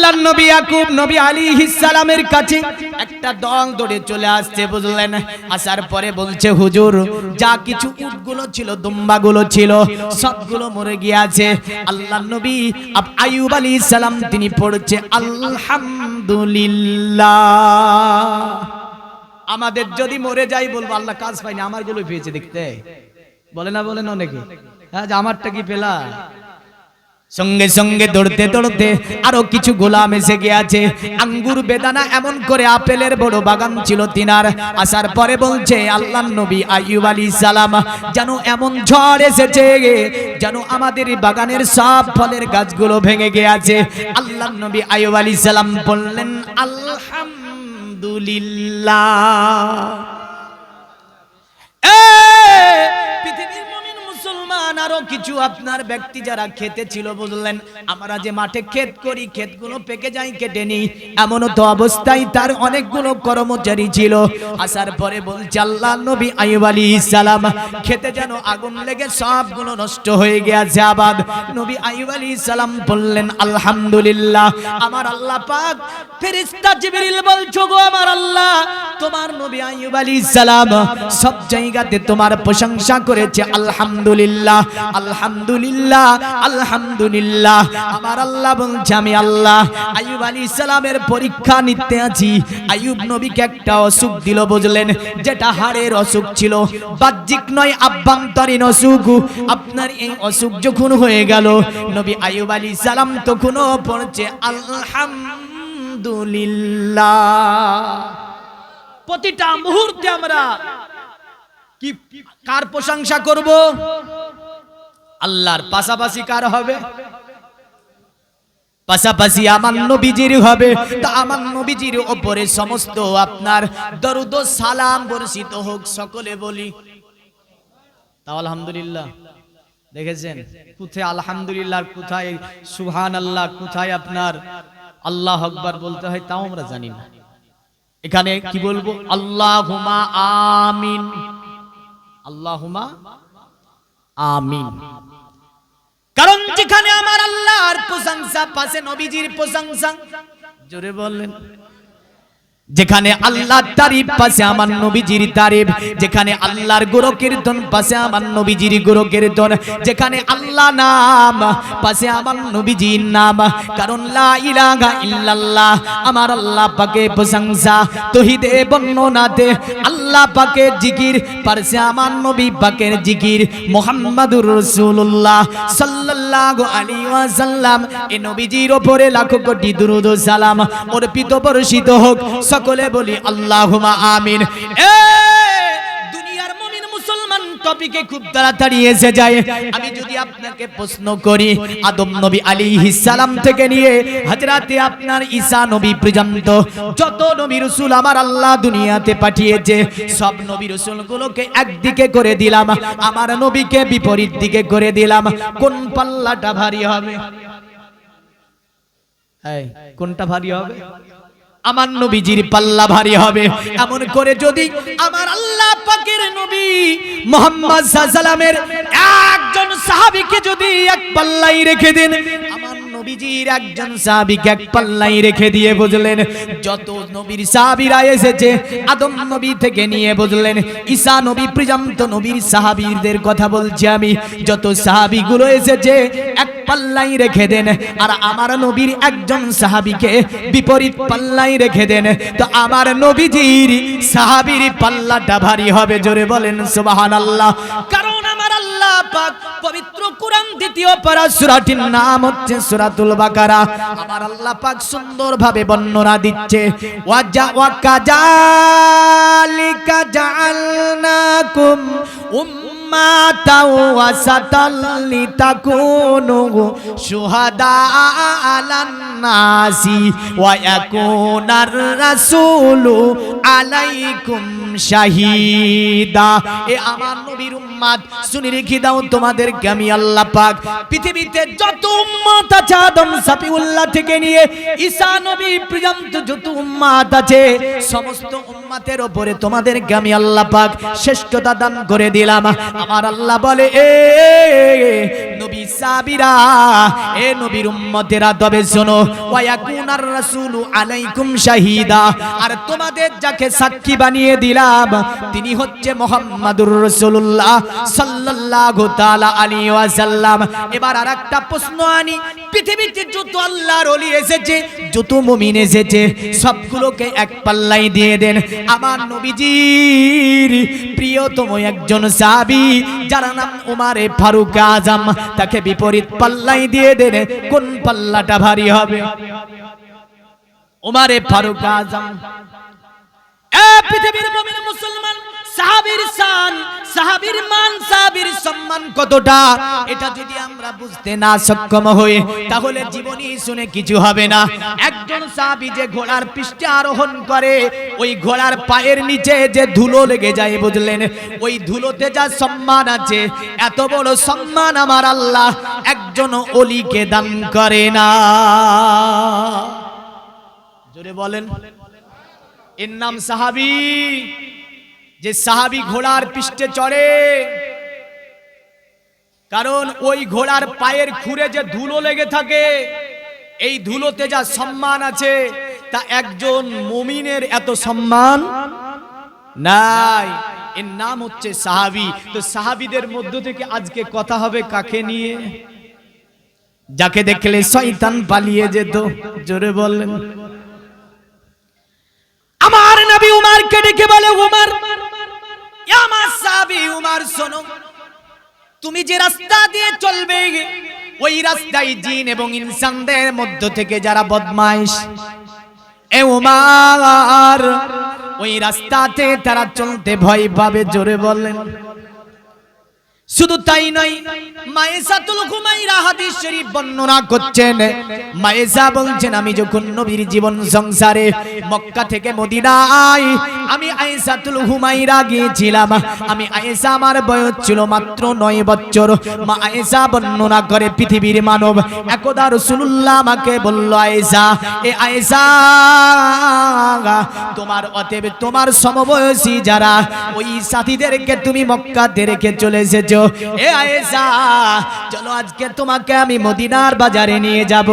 আল্লাহর নবী ইয়াকুব নবী আলাইহিস সালামের কাছে একটা দল দৌড়ে চলে আসছে, বুঝলেন? আসার পরে বলছে, হুজুর যা কিছু উটগুলো ছিল, দুম্বাগুলো ছিল, সবগুলো মরে গিয়েছে। আল্লাহর নবী আইয়ুব আলাইহিস সালাম তিনি পড়ছে আলহামদুলিল্লাহ। আমাদের যদি মরে যাই বলবো আল্লাহ কাজ পাইনি, আমারগুলো পেয়েছে। দেখতে বলে না, বলেন অনেকে, হ্যাঁ আমারটা কি পেলা? সঙ্গে সঙ্গে দৌড়তে দৌড়তে আরো কিছু গোলাম এসে গিয়েছে। আঙ্গুর বেদানা এমন করে আপেলের বড় বাগান ছিল তিনার। আসার পরে বলছে আল্লাহর নবী আইয়ুব আলাইহিস সালাম, যেন এমন ঝড় এসেছে যেন আমাদের বাগানের সব ফলের গাছগুলো ভেঙে গিয়েছে। আল্লাহর নবী আইয়ুব আলাইহিস সালাম বললেন আলহামদুলিল্লাহ। আরো কিছু আপনার ব্যক্তি যারা খেতে ছিল, বুঝলেন? আমরা যে মাঠে ক্ষেত করি, ক্ষেতগুলো পেকে যায়, কেটে নি, এমন তো অবস্থায় তার অনেকগুলো কর্মচারী ছিল। আসার পরে বলছে আল্লাহর নবী আইয়ুব আলাইহিস সালাম, খেতে যেন আগুন লেগে সবগুলো নষ্ট হয়ে গেছে আবাদ। নবী আইয়ুব আলাইহিস সালাম বললেন আলহামদুলিল্লাহ। আমার আল্লাহ পাক ফেরেশতা জিবরিল বলছো, গো আমার আল্লাহ, তোমার নবী আইয়ুব আলাইহিস সালাম সব জায়গাতে তোমার প্রশংসা করেছে, আলহামদুলিল্লাহ আলহামদুলিল্লাহ আলহামদুলিল্লাহ। আমার আল্লাহ বলছে, আমি আল্লাহ আইয়ুব আলাইহিস সালামের পরীক্ষা নিতে আছি। আইয়ুব নবীকে একটা অসুখ দিল, বুঝলেন? যেটা হাড়ের অসুখ ছিল, বাহ্যিক নয়, আভ্যন্তরীণ অসুখ। আপনার এই অসুখ যখন হয়ে গেল, নবী আইয়ুব আলাইহিস সালাম তখনও পড়ছে আলহামদুলিল্লাহ। প্রতিটা মুহূর্তে আমরা কি কার প্রশংসা করব? আল্লাহর। পাশাপাশি কার হবে? পাশাপাশি আমার নবীজির হবে। তো আমার নবীজির উপরে সমস্ত আপনার দরুদ ও সালাম বর্ষিত হোক। সকলে বলি তাও আলহামদুলিল্লাহ। দেখেছেন কোথায় আলহামদুলিল্লাহ, কোথায় সুবহানাল্লাহ, কোথায় আপনার আল্লাহু আকবার বলতে হয় তাও আমরা জানি না। এখানে কি বলবো? আল্লাহুম্মা আমিন, আল্লাহুম্মা আমিন। কারণ যেখানে আমার আল্লাহর প্রশংসা, পাশে নবীজির প্রশংসা। জোরে বললেন। যেখানে আল্লাহর তারিফ, পাশে আমার নবীজির তারিফ। যেখানে আল্লাহর গুরু কীর্তন, পাশে আমার নবীজির গুরু কীর্তন। যেখানে আল্লাহ নাম, পাশে আমার নবীজির নাম। কারণ লা ইলাহা ইল্লাল্লাহ আমার আল্লাহ পাকের প্রশংসা, তৌহিদে বর্ণনাতে আল্লাহ পাকের জিকির, পাশে আমার নবী পাকের জিকির। মুহাম্মাদুর রাসূলুল্লাহ সাল্লাল্লাহু আলাইহি ওয়াসাল্লাম, এই নবীজির উপরে লাখো কোটি দুরূদ ও সালাম অর্পিত বর্ষিত হোক। সকলে বলি আল্লাহুম্মা আমিন। দুনিয়ার মুমিন মুসলমান টপিকে খুব তাড়াতাড়ি এসে যায়। আমি যদি আপনাকে প্রশ্ন করি, আদম নবী আলাইহিস সালাম থেকে নিয়ে হযরতে আপনার ঈসা নবী পর্যন্ত যত নবী রাসূল আমার আল্লাহ দুনিয়াতে পাঠিয়েছে, সব নবী রাসূলগুলোকে একদিকে করে দিলাম, আমার নবীকে বিপরীত দিকে করে দিলাম। কোন পাল্লাটা ভারী হবে? কোনটা ভারী হবে? আমার নবীজির পাল্লা ভারী হবে। এমন করে যদি আমার আল্লাহ পাকের নবী মুহাম্মদ সাল্লাল্লাহু আলাইহি সাল্লামের একজন সাহাবীকে যদি এক পাল্লাই রেখে দেন, আমার নবীজির একজন সাহাবীকে এক পাল্লাই রেখে দিয়ে, বুঝলেন, যত নবীর সাহাবীরা এসেছে আদম নবী থেকে নিয়ে, বুঝলেন, ঈসা নবী পর্যন্ত নবীর সাহাবীদের কথা বলছি আমি, যত সাহাবীগুলো এসেছে এক পাল্লাই রেখে দেন, আর আমার নবীর একজন সাহাবীকে বিপরীত পাল্লাই রেখে দেন, তো আমার নবীজির সাহাবীর পাল্লাটা ভারী হবে। জোরে বলেন সুবহানাল্লাহ। কারণ আমার আল্লাহ পাক পবিত্র কোরআন দ্বিতীয় পারা সূরাটির নাম হচ্ছে সূরাতুল বাকারা। আমার আল্লাহ পাক সুন্দরভাবে বর্ণনা দিচ্ছে, ওয়া কাযালিকা জাআলনাকুম উম্মাতাও ওয়াসাতাল লিতাকুনু শুহাদা আলান নাসি ওয়া ইয়াকুনার রাসূলু আলাইকুম শাহিদা। এ আমার নবীর উম্মত শুনে রেখে দাও, তোমাদেরকে আমি আল্লাহ পাক পৃথিবীতে যত উম্মত আছে আদম সাফিউল্লাহ থেকে নিয়ে ঈসা নবী পর্যন্ত যত উম্মত আছে, সমস্ত উম্মতের উপরে তোমাদেরকে আমি আল্লাহ পাক শ্রেষ্ঠতা দান করে দিলাম। আমার আল্লাহ বলে, এ নবী সাহাবীরা, এ নবীর উম্মতেরা, তবে শোনো, ওয়া ইয়াকুনার রাসূলু আলাইকুম শাহীদা, আর তোমাদের যাকে সাক্ষী বানিয়ে দিলাম তিনি হচ্ছে মুহাম্মাদুর রাসূলুল্লাহ সাল্লাল্লাহু তাআলা আলাইহি ওয়াসাল্লাম। এবার আরেকটা প্রশ্ন আনি, পৃথিবীতে যত আল্লাহর ওলি এসেছে, যত মুমিন এসেছে, সবগুলোকে এক পাল্লায় দিয়ে দেন। আমার নবীজির প্রিয়তম একজন সাহাবী যার নাম উমারে ফারুক আজম, তাকে বিপরীত পাল্লায় দিয়ে দেন, কোন পাল্লাটা ভারী হবে? উমারে ফারুক আজম। পৃথিবীর মুমিন মুসলমান, সাহাবীর শান, সাহাবীর মান, সাহাবীর সম্মান কতটা, এটা যদি আমরা বুঝতে না সক্ষম হই তাহলে জীবনী শুনে কিছু হবে না। একজন সাহাবী যে ঘোড়ার পৃষ্ঠে আরোহণ করে, ওই ঘোড়ার পায়ের নিচে যে ধুলো লেগে যায়, বুঝলেন, ওই ধুলোতে যা সম্মান আছে, এত বড় সম্মান আমার আল্লাহ একজন ওলিকে দান করে না। জোরে বলেন, এর নাম সাহাবী। যে সাহাবী ঘোড়ার পৃষ্ঠে চড়ে, কারণ ওই ঘোড়ার পায়ের খুরে যে ধুলো লেগে থাকে, এই ধুলোতে যা সম্মান আছে তা একজন মুমিনের এত সম্মান নাই। এর নাম হচ্ছে সাহাবী। তো সাহাবীদের মধ্য থেকে আজকে কথা হবে কাকে নিয়ে? যাকে দেখলে শয়তান পালিয়ে যেত। জোরে বললেন। আমার নবী উমারকে ডেকে বলে, উমার, আমার সাহাবী উমার, শোনো, তুমি যে রাস্তা দিয়ে চলবে, ওই রাস্তায় জিন এবং ইনসানদের মধ্য থেকে যারা বদমাইশ, এ উমার, ওই রাস্তাতে তারা চলতে ভয় পাবে। জোরে বলেন। শুধু তাই নয়, মায়েসাতুল হুমাইরা হাদিস শরীফ বর্ণনা করছেন। মায়েসা বলছেন, আমি যখন নবীর জীবন সংসারে মক্কা থেকে মদিনায় আমি আয়েশাতুল হুমাইরা গিয়েছিলাম। আমি আয়েশা, আমার বয়স ছিল মাত্র 9 বছর। মা আয়েশা বর্ণনা করে, পৃথিবীর মানব একদা রাসূলুল্লাহ আমাকে বলল, আয়েশা, এ আয়েশা, তোমার অতএব তোমার সমবয়সী যারা, ওই সাথীদেরকে তুমি মক্কাতে রেখে চলে এসেছো। এ আয়েশা, চলো আজকে তোমাকে আমি মদিনার বাজারে নিয়ে যাব।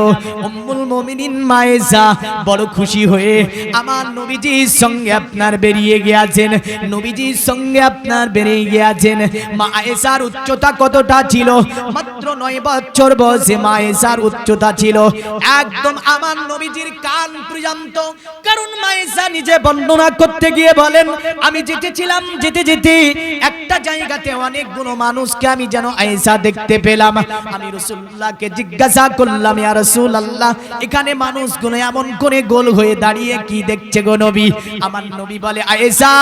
উম্মুল মুমিনিন মা আয়েশা বড় খুশি হয়ে আমার নবীজির সঙ্গে আপনার বেরিয়ে গিয়েছেন। নবীজির সঙ্গে আপনার বেরিয়ে গিয়েছেন। মা আয়েশার উচ্চতা কতটা ছিল? মাত্র 9 বছর বয়সে মা আয়েশার উচ্চতা ছিল একদম আমার নবীজির কান পর্যন্ত। কারণ মা আয়েশা নিজে বর্ণনা করতে গিয়ে বলেন, আমি যেতেছিলাম, যেতে যেতে একটা জায়গাতে অনেকগুলো মানুষকে আমি যেন আয়েশা দেখতে পেলাম। আমি রাসূলুল্লাহকে জিজ্ঞাসা করলাম, ইয়া রাসূলুল্লাহ, এখানে মানুষগুলো এমন করে গোল হয়ে দাঁড়িয়ে কি দেখছে গো নবী? আমার নবী বলে, আয়েশা,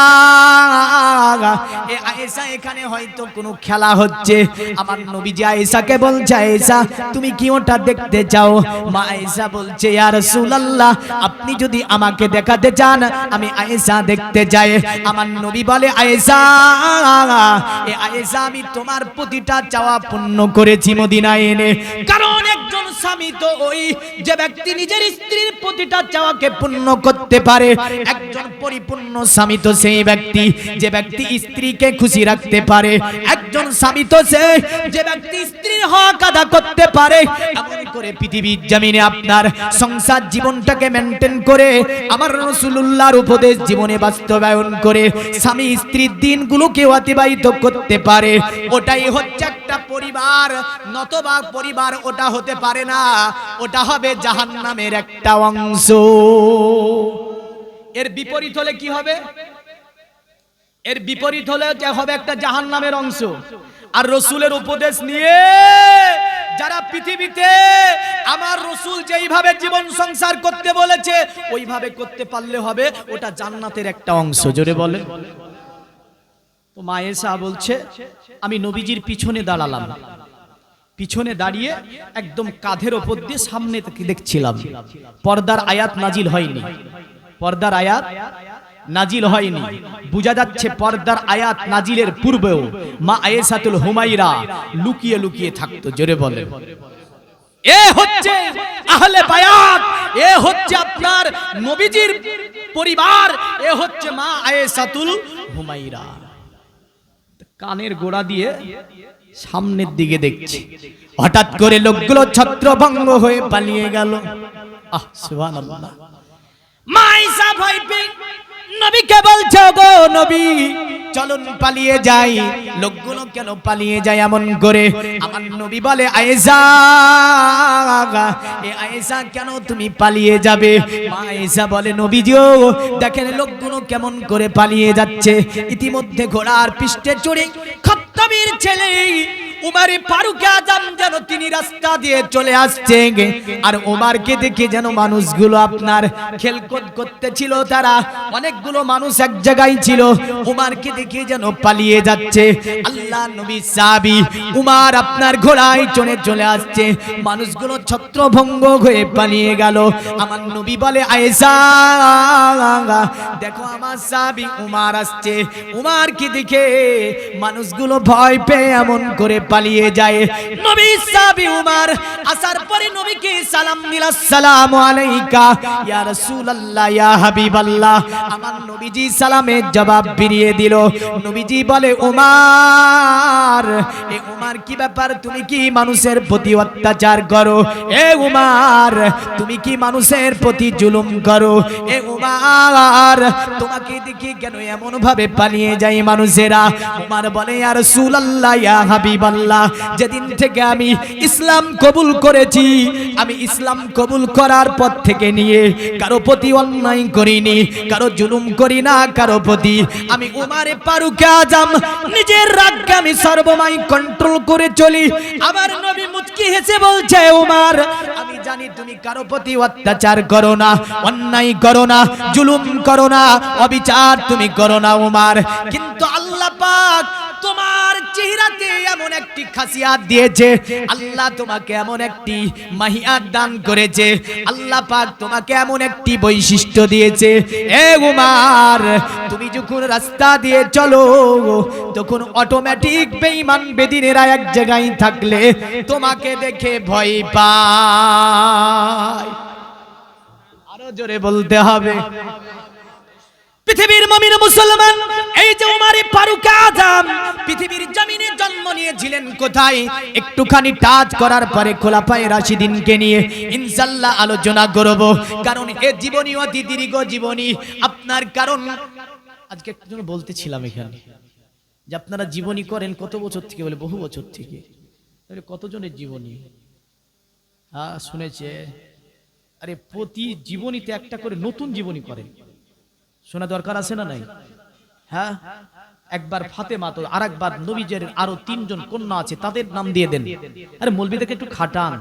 এ আয়েশা, এখানে হয়তো কোনো খেলা হচ্ছে। আমার নবী যে আয়েশাকে বলছে, আয়েশা, তুমি কি ওটা দেখতে চাও? মা আয়েশা বলছে, ইয়া রাসূলুল্লাহ, আপনি যদি আমাকে দেখাতে চান আমি আয়েশা দেখতে চাই। আমার নবী বলে, আয়েশা, এ আয়েশা, আমি তোমার প্রতিটা চাওয়া পূর্ণ করেছি মদিনায় এনে। কারণ একজন স্বামী তো ওই যে ব্যক্তি নিজের স্ত্রীর প্রতিটা চাওয়াকে পূর্ণ করতে পারে। একজন পরিপূর্ণ স্বামী তো সেই ব্যক্তি যে ব্যক্তি স্ত্রীকে খুশি রাখতে পারে। একজন স্বামী তো সে যে ব্যক্তি স্ত্রীর হক আদা করতে পারে। এমন করে পৃথিবীর জমিনে আপনার সংসার জীবনটাকে মেনটেন করে আমার রাসূলুল্লাহর উপদেশ জীবনে বাস্তবায়ন করে স্বামী স্ত্রীর দিনগুলোকে অতিবাহিত করতে পারে, ওটাই হচ্ছে একটা পরিবার। নতবা পরিবার ওটা হতে পারে না, ওটা হবে জাহান্নামের একটা অংশ। এর বিপরীত হলে কি হবে? এর বিপরীত হলে হবে একটা জাহান্নামের অংশ। আর রাসূলের উপদেশ নিয়ে যারা পৃথিবীতে আমার রাসূল যেইভাবে জীবন সংসার করতে বলেছে ওইভাবে করতে পারলে হবে ওটা জান্নাতের একটা অংশ। জোরে বলে। তো মা আয়েশা বলছে, আমি নবীজির পিছনে দাঁড়ালাম, পিছনে দাঁড়িয়ে একদম কাঁধের ওপর দিয়ে সামনে দেখছিলাম। পর্দার আয়াত নাজিল হয়নি, পর্দার আয়াত নাজিল হয়নি। বোঝা যাচ্ছে পর্দার আয়াত নাজিলের পূর্বেও মা আয়েশাতুল হুমাইরা লুকিয়ে লুকিয়ে থাকতো। জোরে বলে। এ হচ্ছে আহলে বায়াত, এ হচ্ছে আপনার নবীজির পরিবার, এ হচ্ছে মা আয়েশাতুল হুমাইরা। কানের গোড়া দিয়ে সামনের দিকে দেখছে, হঠাৎ করে লোকগুলো ছত্রভঙ্গ হয়ে পালিয়ে গেল। আহ সুবহানাল্লাহ। মা ঈসা ভয় পেয়ে নবীকে বলছে, গো নবী চলুন পালিয়ে যাই। লোকগুলো কেন পালিয়ে যায় এমন করে? আমার নবী বলে, আয়েশা, এ আয়েশা কেন তুমি পালিয়ে যাবে? মা আয়েশা বলে, নবীজিও দেখেন লোকগুলো কেমন করে পালিয়ে যাচ্ছে। ইতিমধ্যে ঘোড়ার পৃষ্ঠে চড়ে খাত্তাবীর ছেলে উমারে ফারুক আজম যেন তিনি রাস্তা দিয়ে চলে আসছে, আর উমারকে দেখে যেন মানুষগুলো আপনার খেলকোদ করতেছিল। তারা অনেকগুলো মানুষ এক জায়গায় ছিল, উমারকে দেখে যেন পালিয়ে যাচ্ছে। আল্লাহ নবী সাহাবী উমার আপনার ঘোড়ায় চড়ে চলে আসছে, মানুষগুলো ছত্রভঙ্গ হয়ে পালিয়ে গেল। আমার নবী বলে, আয়েশা দেখো আমার সাহাবী উমার আসছে। উমারকে দেখে মানুষগুলো ভয় পেয়ে এমন করে পালিয়ে যায়। নবী সাহাবী উমার আসার পরে নবীকে সালাম দিল, আসসালামু আলাইকা ইয়া রাসূলুল্লাহ ইয়া হাবিবাল্লাহ। আমার নবীজি সালামের জবাব ফিরিয়ে দিল। নবীজি বলে, উমার, এ উমার কি ব্যাপার? তুমি কি মানুষের প্রতি অত্যাচার করো? এ উমার তুমি কি মানুষের প্রতি জুলুম করো? এ উমার তোমাকে দেখি কেন এমন ভাবে পালিয়ে যায় মানুষেরা? উমার বলে, ইয়া রাসূলুল্লাহ ইয়া হাবিবাল্লাহ, যেদিন থেকে আমি ইসলাম কবুল করেছি, আমি ইসলাম কবুল করার পর থেকে নিয়ে কারো প্রতি অন্যায় করিনি, কারো জুলুম করি না কারো প্রতি। আমি উমারে ফারুক আজম নিজের রাগকে আমি সর্বময় কন্ট্রোল করে চলি। আবার নবী মুচকি হেসে বলছে, উমার আমি জানি তুমি কারো প্রতি অত্যাচার করো না, অন্যায় করো না, জুলুম করো না, অবিচার তুমি করো না উমার, কিন্তু আল্লাহ পাক তোমার চেহারাতে এমন একটি খাসিয়াত দিয়েছে, আল্লাহ তোমাকে এমন একটি মাহিয়াত দান করেছে, আল্লাহ পাক তোমাকে এমন একটি বৈশিষ্ট্য দিয়েছে। এ উমার তুমি যখন রাস্তা দিয়ে চলো তখন অটোমেটিক বেঈমান বেদিনেরা এক জায়গায় থাকলে তোমাকে দেখে ভয় পায়। আরো জোরে বলতে হবে। পৃথিবীর মুমিন মুসলমান, এই যে উমারে ফারুক আজম পৃথিবীর জমিনে জন্ম নিয়েছিলেন কোথায়? একটুখানি টাচ করার পরে খোলাফায়ে রাশিদিনকে নিয়ে ইনশাআল্লাহ আলোচনা করব, কারণ এ জীবনী অতি দীর্ঘ জীবনী আপনার। কারণ আজকে একজন বলতেছিলাম এখানে যে আপনারা জীবনী করেন কত বছর থেকে? বলে বহু বছর থেকে। তাহলে কতজনের জীবনী? হ্যাঁ শুনেছে। আরে প্রতি জীবনীতে একটা করে নতুন জীবনী করেন, শোনা দরকার আছে না নাই? হ্যাঁ, একবার ফাতেমা তো, আর একবার নবীজের আরো 3 জন কন্যা আছে তাদের নাম দিয়ে দেন। আরে মৌলবীদেরকে একটু খাটান,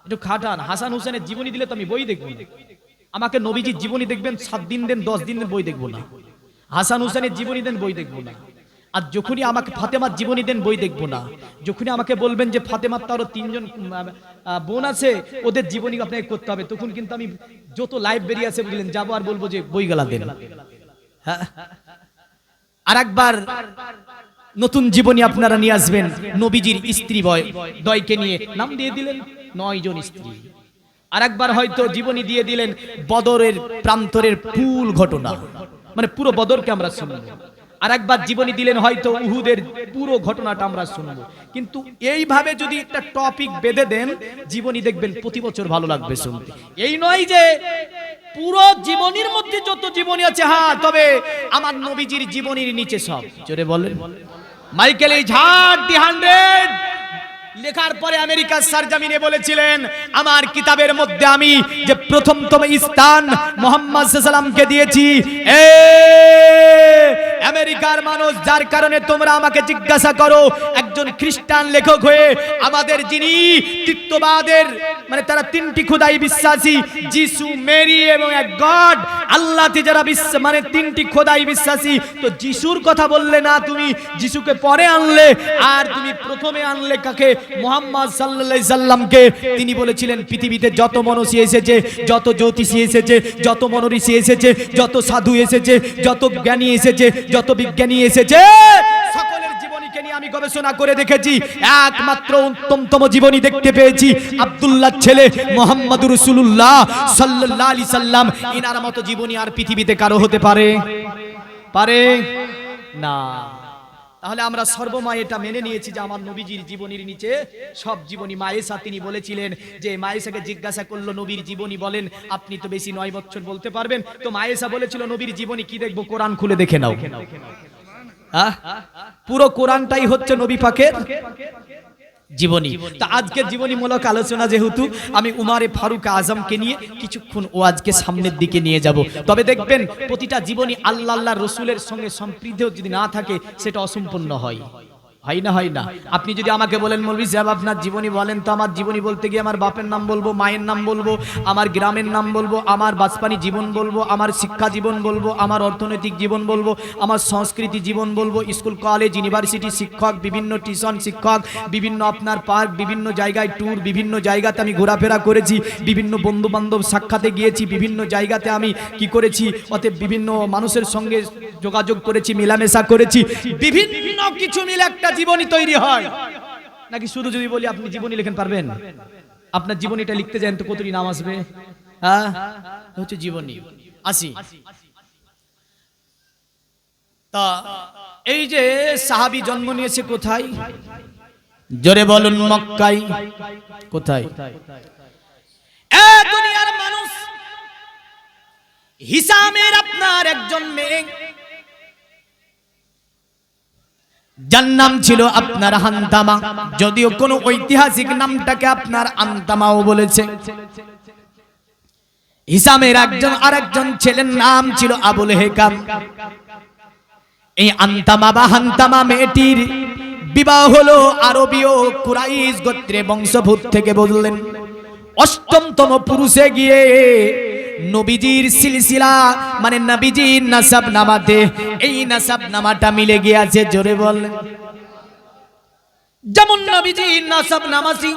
একটু খাটান। হাসান হুসেনের জীবনী দিলে তো আমি বই দেখবো না। আমাকে নবীজির জীবনী দেখবেন 7 দিন দেন, 10 দিন দেন, বই দেখবো না। হাসান হুসেনের জীবনী দেন, বই দেখবো না। আর যখনই আমাকে ফাতেমার জীবনী দেন, বই দেখবো না। যখনই আমাকে বলবেন যে ফাতেমার তো আরো 3 জন বোন আছে, ওদের জীবনী আপনাকে করতে হবে, তখন কিন্তু আমি যত লাইব্রেরি আছে বুঝলেন যাবো আর বলবো যে বইগুলা দেন। আর একবার নতুন জীবনী আপনারা নিয়ে আসবেন নবীজির স্ত্রী দয়কে নিয়ে, নাম দিয়ে দিলেন 9 জন স্ত্রী। আর একবার হয়তো জীবনী দিয়ে দিলেন বদরের প্রান্তরের ফুল ঘটনা, মানে পুরো বদরকে আমরা শুনবো। আর একবার জীবনী দিলেন হয়তো উহুদের পুরো ঘটনাটা আমরা শুনবো। কিন্তু এইভাবে যদি একটা টপিক বেঁধে দেন জীবনী, দেখবেন প্রতি বছর ভালো লাগবে শুনতে। এই নয় যে পুরো জীবনীর মধ্যে যত জীবনী আছে, হ্যাঁ তবে আমার নবীজির জীবনীর নিচে সব। জোরে বলেন। মাইকেল এই ঝাড় দি 100 লেখার পরে আমেরিকার সরজমিনে বলেছিলেন, আমার কিতাবের মধ্যে আমি যে প্রথমতম স্থান মুহাম্মদ সাল্লাল্লাহু আলাইহি ওয়াসাল্লামকে দিয়েছি। আমেরিকার মানুষ, যার কারণে তোমরা আমাকে জিজ্ঞাসা করো একজন খ্রিস্টান লেখক হয়ে আমাদের যিনি তৃতীয়বাদের মানে তারা 3টি খোদাই বিশ্বাসী, যিশু, মেরি এবং এক গড, আল্লাহতে যারা মানে 3টি খোদাই বিশ্বাসী, তো যিশুর কথা বললে না, তুমি যিশুকে পরে আনলে, আর তুমি প্রথমে আনলে কাকে? মুহাম্মদ সাল্লাল্লাহু আলাইহি সাল্লামকে। তিনি বলেছিলেন পৃথিবীতে যত মনীষী এসেছে, যত জ্যোতিষী এসেছে, যত মনীষী এসেছে, যত সাধু এসেছে, যত জ্ঞানী এসেছে, যত বিজ্ঞানী এসেছে, সকলের জীবনীকে নিয়ে আমি গবেষণা করে দেখেছি, একমাত্র উত্তমতম জীবনী দেখতে পেয়েছি আব্দুল্লাহর ছেলে মুহাম্মদুর রাসূলুল্লাহ সাল্লাল্লাহু আলাইহি সাল্লাম। ইনার মতো জীবনী আর পৃথিবীতে কারো হতে পারে না। তাহলে আমরা সর্বময় এটা মেনে নিয়েছি যে আমার নবীজির জীবনীর নিচে সব জীবনী। মায়েশা তিনি বলেছিলেন যে মায়েশাকে জিজ্ঞাসা করলো নবীর জীবনী বলেন, আপনি তো বেশি 9 বছর বলতে পারবেন। তো মায়েশা বলেছিল নবীর জীবনী কি দেখবো, কোরআন খুলে দেখে নাও। পুরো কোরআনটাই হচ্ছে নবী পাকের জীবনী। তা আজকের জীবনীমূলক আলোচনা যেহেতু, আমি উমারে ফারুক আজমকে নিয়ে কিছুক্ষণ ওয়াজকে সামনের দিকে নিয়ে যাব। তবে দেখবেন প্রতিটা জীবনী আল্লাহ আল্লাহ রসুলের সঙ্গে সম্পৃক্ত যদি না থাকে সেটা অসম্পূর্ণ হয়। হয় না, হয় না? আপনি যদি আমাকে বলেন মৌলভী সাহেব আপনার জীবনী বলেন, তো আমার জীবনী বলতে গিয়ে আমার বাপের নাম বলবো, মায়ের নাম বলবো, আমার গ্রামের নাম বলবো, আমার বাঁচপানি জীবন বলবো, আমার শিক্ষা জীবন বলবো, আমার অর্থনৈতিক জীবন বলবো, আমার সংস্কৃতি জীবন বলবো, স্কুল কলেজ ইউনিভার্সিটি শিক্ষক, বিভিন্ন টিউশন শিক্ষক, বিভিন্ন আপনার পার্ক, বিভিন্ন জায়গায় ট্যুর, বিভিন্ন জায়গাতে আমি ঘোরাফেরা করেছি, বিভিন্ন বন্ধু বান্ধব সাক্ষাতে গিয়েছি, বিভিন্ন জায়গাতে আমি কি করেছি, অতএব বিভিন্ন মানুষের সঙ্গে যোগাযোগ করেছি, মেলামেশা করেছি, বিভিন্ন কিছু মিলে একটা জীবনী তৈরি হয়। নাকি শুধু যদি বলি আপনি জীবনী লিখেন পারবেন? আপনার জীবনীটা লিখতে যান তো কতটি নাম আসবে? হ্যাঁ, হচ্ছে জীবনী। আসি, তা এই যে সাহাবী জন্ম নিয়েছে কোথায়? জোরে বলুন মক্কায়। কোথায়? এ দুনিয়ার মানুষ, হিসামের আপনার একজন মেয়ে, যার নাম ছিল আপনার হান্তামা, যদিও কোন ঐতিহাসিক নামটাকে আপনার আন্তামাও বলেছে। হিসামের আরেকজন ছেলের নাম ছিল আবুল হেকাম। এই আন্তামা বা হান্তামা মেয়েটির বিবাহ হলো আরবীয় কুরাইশ গোত্রে বংশভূত থেকে। বললেন অষ্টমতম পুরুষে গিয়ে নবীজির সিলসিলা মানে নবীজির নাসাব নামাতে এই নাসাব নামাটা মিলে গিয়েছে। জোরে বলেন। যেমন নবীজির নাসাব নামাসি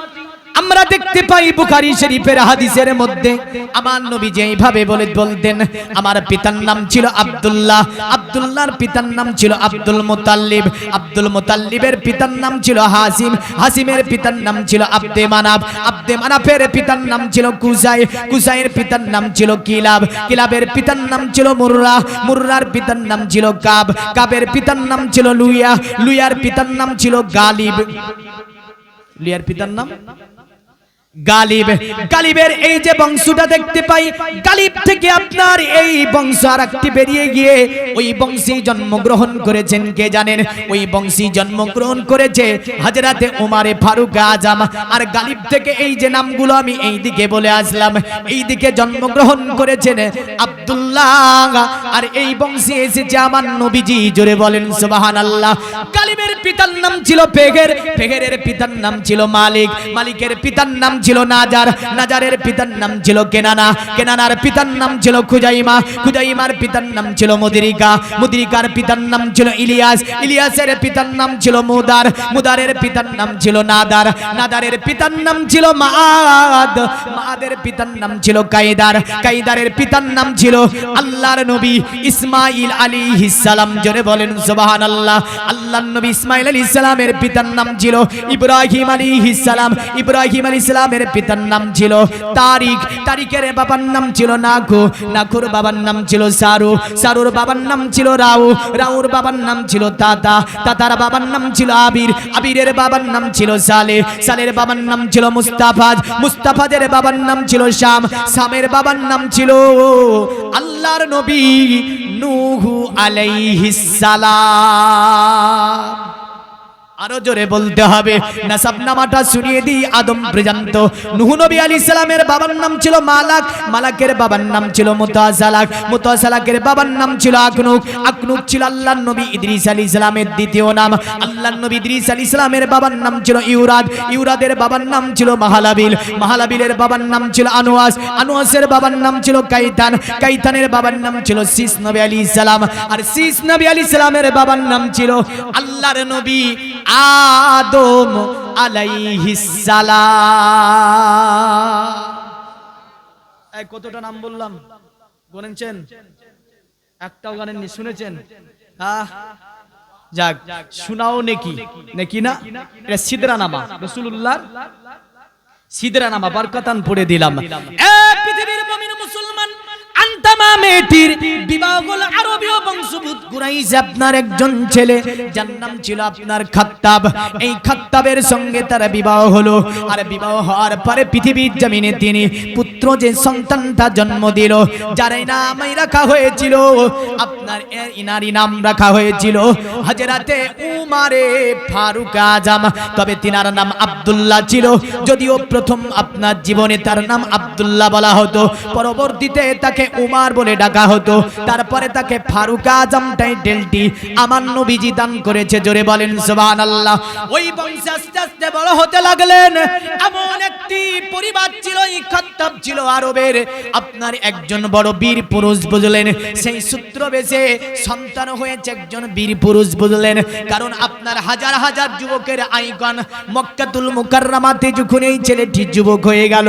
আমরা দেখতে পাই বুখারী শরীফের হাদিসের মধ্যে আমার নবী যেইভাবে বলতেন, আমার পিতার নাম ছিল আব্দুল্লাহ, আব্দুল্লাহর পিতার নাম ছিল আব্দুল মুতাল্লিব, আব্দুল মুতাল্লিবের পিতার নাম ছিল হাসিম, হাসিমের পিতার নাম ছিল আব্দে মানাফ, আব্দে মানাফের পিতার নাম ছিল কুসাই, কুসাইয়ের পিতার নাম ছিল কিলাব, কিলাবের পিতার নাম ছিল মুররা, মুররার পিতার নাম ছিল কাব, কাবের পিতার নাম ছিল লুইয়া, লুইয়ার পিতার নাম ছিল গালিব, লুইয়ার পিতার নাম গালিব। গালিবের এই যে বংশটা দেখতে পাই, গালিব থেকে আপনার এই বংশ আরেকটি বেরিয়ে গিয়ে ওই বংশী জন্মগ্রহণ করেছেন কে জানেন? ওই বংশী জন্মগ্রহণ করেছে হযরতে উমারে ফারুক আজম। আর গালিব থেকে এই যে নামগুলো আমি এই দিকে বলে আসলাম, এই দিকে জন্মগ্রহণ করেছেন আব্দুল্লাহ। আর এই বংশে এসেছে আমার নবীজি। জোরে বলেন সুবহানাল্লাহ। গালিবের পিতার নাম ছিল পেগের, পেগেরের পিতার নাম ছিল মালিক, মালিকের পিতার নাম ছিল নাজার, নাজারের পিতার নাম ছিল কেনানা, কেনানার পিতার নাম ছিল খুজাইমা, খুজাইমার পিতার নাম ছিল মুদরিকা, মুদরিকার পিতার নাম ছিল ইলিয়াস, ইলিয়াসের পিতার নাম ছিল মুদার, মুদারের পিতার নাম ছিল নাদার, নাদারের পিতার নাম ছিল মাআদ, মাআদের পিতার নাম ছিল কায়দার, কায়দারের পিতার নাম ছিল আল্লাহর নবী ইসমাঈল আলাইহিস সালাম। জোরে বলেন সুবহানাল্লাহ। আল্লাহর নবী ইসমাঈল আলাইহিস সালামের পিতার নাম ছিল ইব্রাহিম আলাইহিস সালাম, ইব্রাহিম আলাইহিস সালামের পিতার নাম ছিল তারিক, তারিকের বাবার নাম ছিল নাখু, নাখুর বাবার নাম ছিল সারু, সারুর বাবার নাম ছিল রাউ, রাউর বাবার নাম ছিল তাতা, তাতার বাবার নাম ছিল আবির, আবিরের বাবার নাম ছিল সালে, সালের বাবার নাম ছিল মুস্তাফাজ, মুস্তাফাজের বাবার নাম ছিল শাম, শামের বাবার নাম ছিল আল্লাহর নবী নূহ আলাইহিস সালাম। আরো জোরে বলতে হবে। নাসাব নামাটা শুনিয়ে দিই আদম পর্যন্ত। নূহ নবী আলাইহিস সালামের বাবার নাম ছিল মালাক, মালাকের বাবার নাম ছিল মুতাসালাক, মুতাসালাকের বাবার নাম ছিল আকনুক, আকনুক ছিল আল্লাহর নবী ইদ্রিস আলাইহিস সালামের দ্বিতীয় নাম। আল্লাহর নবী ইদ্রিস আলাইহিস সালামের বাবার নাম ছিল ইউরাদ, ইউরাদের বাবার নাম ছিল মাহালাবিল, মাহালাবিলের বাবার নাম ছিল আনোয়াস, আনোয়াসের বাবার নাম ছিল কাইতান, কাইতানের বাবার নাম ছিল শীস নবী আলাইহিস সালাম, আর শীস নবী আলাইহিস সালামের বাবার নাম ছিল আল্লাহর নবী আদম আলাইহিস সালাম। এই কতটা নাম বললাম গুনেছেন? একটাও গানেননি, শুনেছেন? যাক, শোনাও নেকি, নাকি না? এটা সিদরা নামা, রাসূলুল্লাহর সিদরা নামা, বরকতান পড়ে দিলাম। পৃথিবীর মুমিন মুসলমান, আন্তামা মেয়েটির বিবাহ হলো আরবীয় বংশোদ্ভূত কুরাইশ আপনার একজন ছেলে, যার নাম ছিল আপনার খাত্তাব। এই খাত্তাবের সঙ্গে তার বিবাহ হলো, আর বিবাহ হওয়ার পরে পৃথিবীর জমিনে তিনি পুত্র যে সন্তানটা জন্ম দিল, যার নামই রাখা হয়েছিল আপনার, ইনারি নাম রাখা হয়েছিল হযরতে উমারে ফারুক আজম। তবে তিনার নাম আব্দুল্লাহ ছিল, যদিও প্রথম আপনার জীবনে তার নাম আব্দুল্লাহ বলা হতো, পরবর্তীতে তাকে উমার বলে ডাকা হতো, তারপরে তাকে ফারুক আজম টাইটেলটি আমার নবীজি দান করেছে। জোরে বলেন সুবহানাল্লাহ। ওই বংশে আস্তে আস্তে বড় হতে লাগলেন। এমন একটি পরিবার ছিল, এই খাত্তাব ছিল আরবের আপনার একজন বড় বীর পুরুষ, বুঝলেন। সেই সূত্র বেশে সন্তান হয়েছে একজন বীর পুরুষ, বুঝলেন। কারণ আপনার হাজার হাজার যুবকের আইকন মক্কাতুল মুকাররমাতে যখন এই ছেলেটি যুবক হয়ে গেল,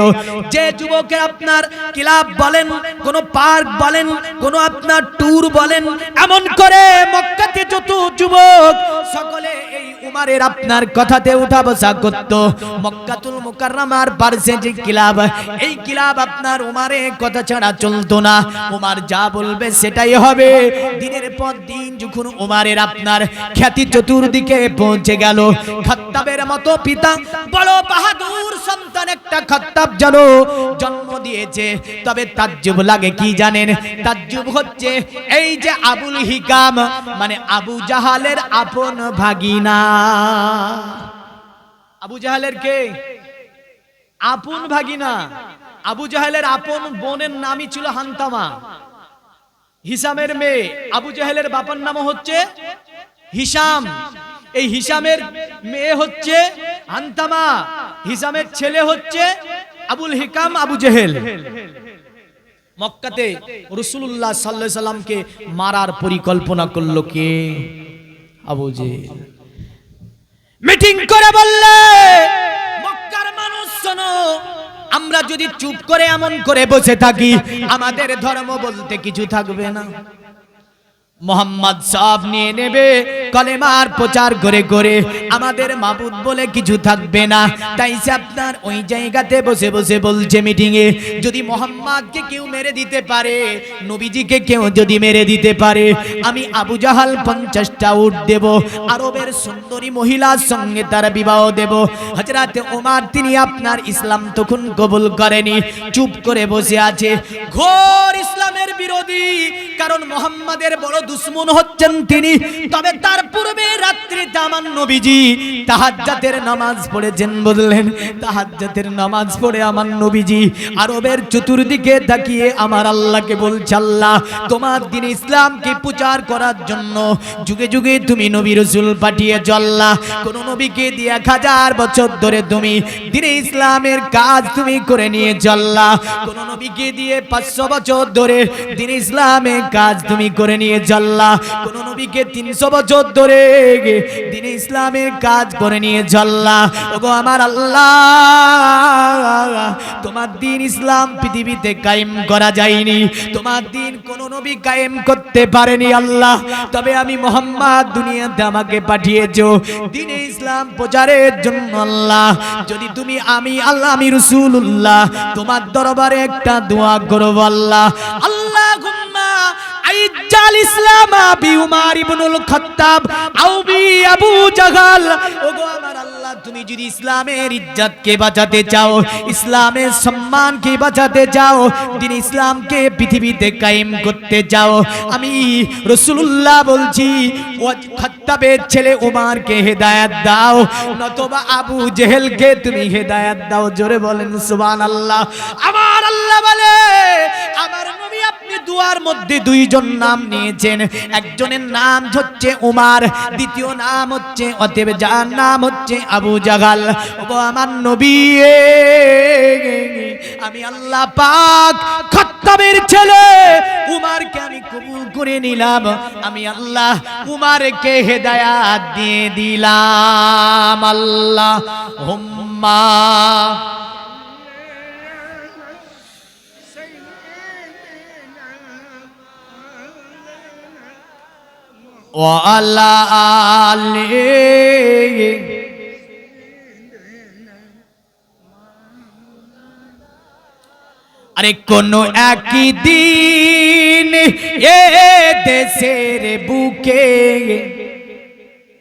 যে যুবকের আপনার ক্লাব বলেন, কোন পার্ক বলেন, কোন আপনার ট্যুর বলেন, এমন করে মক্কাতে যত যুবক সকলে এই উমারের আপনার কথাতে উঠা বসা করত। মক্কাতুল মুকাররমার পাশে যে ক্লাব, এই ক্লাব আপনার উমারের কথা ছাড়া চলতো না। উমার যা বলবে সেটাই হবে। দিনের পর দিন যখন উমারের আপনার খ্যাতি চতুর্দিকে পৌঁছে গেল, খাত্তাবের মতো পিতা বড় বাহাদুর সন্তান একটা খাত্তাব জানো জন্ম দিয়েছে। তবে তাজ্জুব লাগে কি জানেন? তাজ্জুব হচ্ছে এই যে আবুল হিকাম, মানে আবু জাহালের আপন ভাগিনা। আবু জাহালের কে আপন ভাগিনা? আবু জাহেলের আপন বোনের নামই ছিল হান্তামা, হিসামের মেয়ে। আবু জাহেলের বাবার নাম হচ্ছে হিসাম। এই হিসামের মেয়ে হচ্ছে হান্তামা, হিসামের ছেলে হচ্ছে আবুল হিকাম আবু জেহেল। মক্কাতে রাসূলুল্লাহ সাল্লাল্লাহু আলাইহি সাল্লামকে মারার পরিকল্পনা করলো কে? আবু জেহেল। মিটিং করে বললে, মক্কার মানুষ শোনো, আমরা যদি চুপ করে এমন করে বসে থাকি, আমাদের ধর্ম বলতে কিছু থাকবে না। মোহাম্মদ সব নিয়ে নেবে, কলেমার প্রচার করে করে আমাদের মাবুদ বলে কিছু থাকবে না। তাই সে আপনার ওই জায়গাতে বসে বসে বলছে মিটিং এ, যদি মোহাম্মদকে কেউ মেরে দিতে পারে, নবীজিকে কেউ যদি মেরে দিতে পারে, আমি আবু জাহাল 50টা উট দেব, আরবের সুন্দরী মহিলার সঙ্গে তার বিবাহ দেব। হযরতে ওমর তিনি আপনার ইসলাম তখন কবুল করেনি, চুপ করে বসে আছে, ঘোর ইসলামের বিরোধী। কারণ মোহাম্মদের বড় দুশমন হচ্ছেন তিনি। তবে তার পূর্বে রাত্রিতে আমার নবীজি তাহাজ্জুদের নামাজ পড়েছেন, বললেন। তাহাজ্জুদের নামাজ পড়ে আমার নবীজি আরবের চতুর্দিকে তাকিয়ে আমার আল্লাহকে বলছে, আল্লাহ তোমার দ্বীন ইসলামকে প্রচার করার জন্য যুগে যুগে তুমি নবী রাসূল পাঠিয়েছো। আল্লাহ কোন নবীকে দিয়ে 1000 বছর ধরে তুমি দ্বীন ইসলামের কাজ তুমি করে নিয়েছো। আল্লাহ কোন নবীকে দিয়ে 500 বছর ধরে দ্বীন ইসলামের কাজ তুমি করে নিয়েছো। আল্লাহ কোন নবীকে 300 বছর ধরে দ্বীন ইসলামের কাজ করে নিয়েছো। আল্লাহ ওগো আমার আল্লাহ, তোমার দ্বীন ইসলাম পৃথিবীতে কায়েম করা যায়নি, তোমার দ্বীন কোন নবী কায়েম করতে পারেনি। আল্লাহ তবে আমি মুহাম্মদ দুনিয়াতে আমাকে পাঠিয়েছো দ্বীন ইসলাম প্রচারের জন্য। আল্লাহ যদি তুমি আমি আল্লাহ আমি রাসূলুল্লাহ তোমার দরবারে একটা দোয়া করব, আল্লাহ আল্লাহুম্মা আইজ্জাল ইসলাম বি উমর ইবনুল খাত্তাব আও বি আবু জাহাল। ওগো আমার আল্লাহ, তুমি যদি ইসলামের ইজ্জতকে বাঁচাতে চাও, ইসলামের সম্মানকে বাঁচাতে চাও, দ্বীন ইসলামকে পৃথিবীতে কায়েম করতে চাও, আমি রাসূলুল্লাহ বলছি ও খাত্তাবের ছেলে উমরকে হেদায়েত দাও, নতবা আবু জেহেলকে তুমি হেদায়েত দাও। জোরে বলেন সুবহানাল্লাহ। আমার আল্লাহ বলে, আমার নবী আপনি দুয়ার মধ্যে দুইজন নাম নিয়েছেন, একজনের নাম হচ্ছে উমর, দ্বিতীয় নাম হচ্ছে অতএব যার নাম হচ্ছে আবু জাহাল। ও আমার নবী, আমি আল্লাহ পাক খাত্তাবের ছেলে উমরকে আমি কবুল করে নিলাম, আমি আল্লাহ উমরকে হেদায়েত দিয়ে দিলাম। আল্লাহুম্মা ওয়ালা আলি। আরে কোন একদিন দিন এ দেশের বুকে,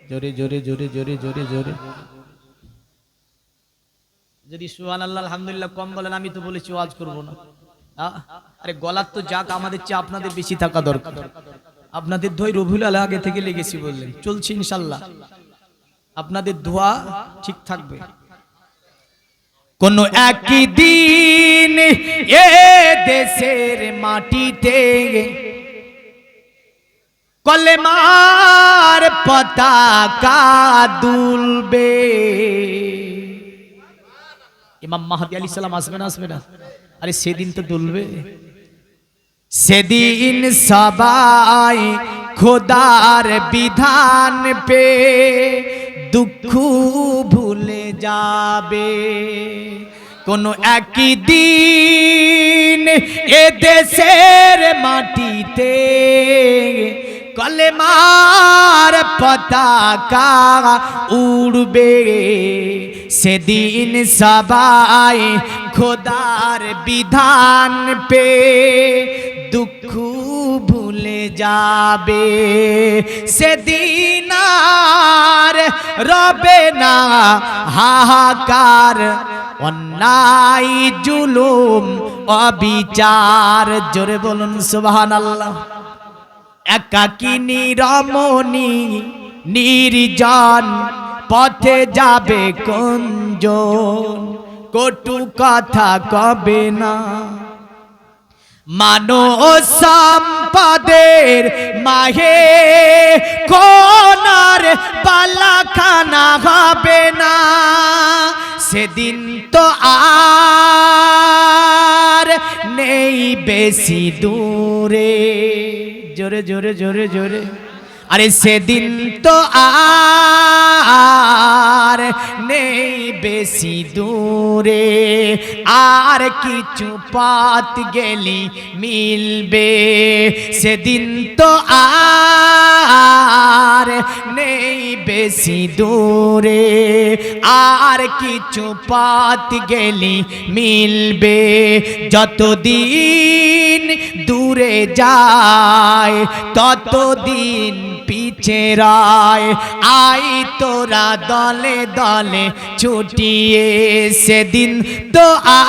জোরে জোরে জোরে জোরে জোরে জোরে, যদি সুবহানাল্লাহ আলহামদুলিল্লাহ কম বলেন আমি তো বলেছি ওয়াজ করব না। আরে গলার তো যাক আমাদের চেয়ে আপনাদের বেশি থাকা দরকার। আপনাদের দোয়া রবিউল আল আগে থেকে লেগেছি বললেন, চলছে ইনশাআল্লাহ, আপনাদের দোয়া ঠিক থাকবে। কোন একদিন এ দেশের মাটিতে কলেমার পতাকা দুলবে। ইমাম মাহদী আলাইহিস সালাম আসবে না আসবে না? আরে সেদিন তো দুলবে। সেদিন সবাই খোদার বিধান পে দুঃখ ভুলে যাবে। কোন একদিন এ দেশের মাটিতে কলেমার পতাকা উড়বে। সেদিন সবাই খোদার বিধান পে দুঃখ ভুলে যাবে। সেদিন আর রবে না হাহাকার, অন্যায় জুলুম অবিচার। জোরে বলুন সুবহানাল্লাহ। একাকিনী রমণী নির্জন পথে যাবে কোনজন, কটু কথা কবে না। মানব সম্পদের মাহে কোনার পালাখানা হবে না। সেদিন তো আর নেই বেশি দূরে, জোরে জোরে জোরে জোরে। আরে সেদিন তো আর নেই বেশি দূরে, আর কিছু পথ গেলি মিলবে। সেদিন তো আর নেই বেশি দূরে, আর কিছু পথ গেলি মিলবে। যতদিন দূরে যায় ততদিন পিছে রায়, আই তোরা দলে দলে ছুটিয়ে। সেদিন তো আর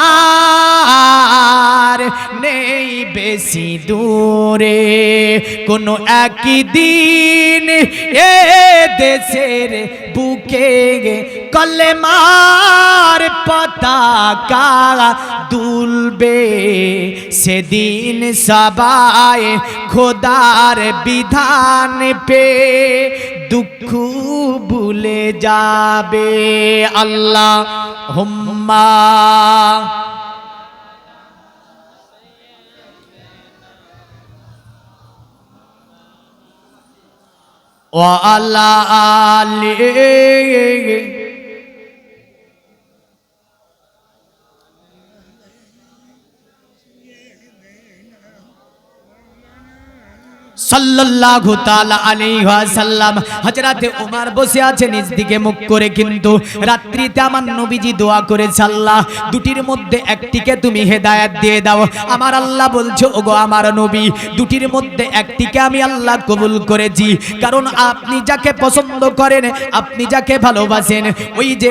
নেই বেশি দূরে। কোন একদিন এ দেশের বুকে কলেমার পতাকা দুলবে। সেদিন সবাই খোদার বিধান পে দুঃখ ভুলে যাবে। আল্লাহুম্মা ওয়া আলা আলিহি সাল্লাল্লাহু তাআলা আলাইহি ওয়াসাল্লাম। হযরতে ওমর বসে আছে নিজ দিকে মুখ করে, কিন্তু রাত্রিতে আমার নবীজি দোয়া করেছে, আল্লাহ দুটির মধ্যে একটিকে তুমি হেদায়েত দিয়ে দাও। আমার আল্লাহ বলছে, ওগো আমার নবী, দুটির মধ্যে একটিকে আমি আল্লাহ কবুল করেছি, কারণ আপনি যাকে পছন্দ করেন, আপনি যাকে ভালোবাসেন, ওই যে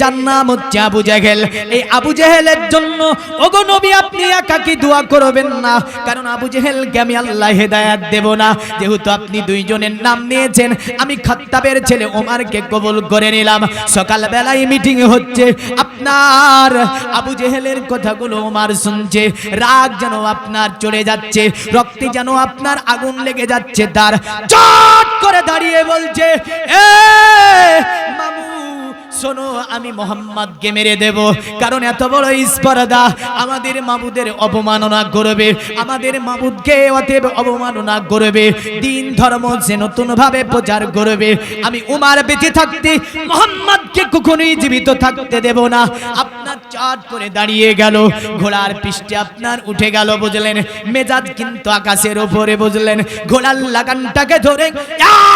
যার নাম হচ্ছে আবু জেহেল, এই আবু জেহেলের জন্য ওগো নবী আপনি একাকি দোয়া করবেন না, কারণ আবু জেহেলকে আমি আল্লাহ হেদায়েত দেব না। যেহেতু আপনি দুইজনের নাম নিয়েছেন, আমি খাত্তাবের ছেলে ওমরকে কবুল করে নিলাম। সকাল বেলায় মিটিং হচ্ছে, আপনার আবু জেহেলের কথাগুলো ওমর শুনছে, রাগ যেন আপনার চলে যাচ্ছে, রক্তে যেন আপনার আগুন লেগে যাচ্ছে। তার চট করে দাঁড়িয়ে বলছে, এ মামু শোনো, আমি মোহাম্মদকে মেরে দেব, কারণ এত বড় স্পর্ধা আমাদের মাবুদের অবমাননা করবে, আমাদের মাবুদকে অতএব অবমাননা করবে, দিন ধর্ম যে নতুন ভাবে প্রচার করবে। আমি উমার বেঁচে থাকতে মোহাম্মদকে কখনোই জীবিত থাকতে দেব না। আপনার চট করে দাঁড়িয়ে গেল, ঘোড়ার পৃষ্ঠে আপনার উঠে গেল, বুঝলেন, মেজাজ কিন্তু আকাশের উপরে, বুঝলেন, ঘোড়ার লাগানটাকে ধরে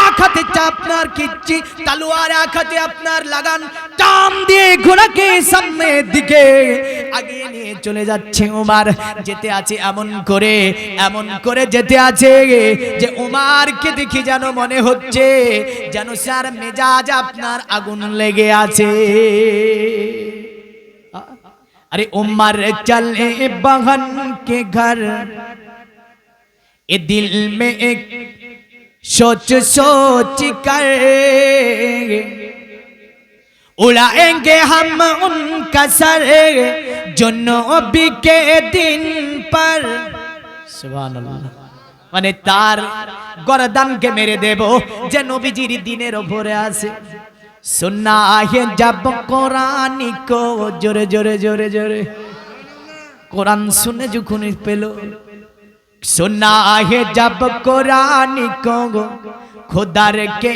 এক হাতে আপনার কিচ্ছি তলোয়ার, এক হাতে আপনার লাগান টান দিয়ে ঘোড়াকে সামনের দিকে আগিয়ে নিয়ে চলে যাচ্ছে ওমর। যেতে আছে এমন করে যেতে আছে যে ওমরকে দেখি যেন মনে হচ্ছে যেন স্যার মেজাজ আপনার আগুন লেগে আছে। अरे उमर चले बहन के घर, ये दिल में एक सोच सोच कर उड़ाएंगे हम उनका सर जो नबी के दिन पर। सुभान अल्लाह, মানে তার গর্দানকে মেরে দেব যে নবীজির দিনের উপরে আছে। सुना है जब कुरान को, जोरे जोरे जोरे जोरे कुरान सुने जो खुन पेलो। सुना है जब कुरान को खुदार के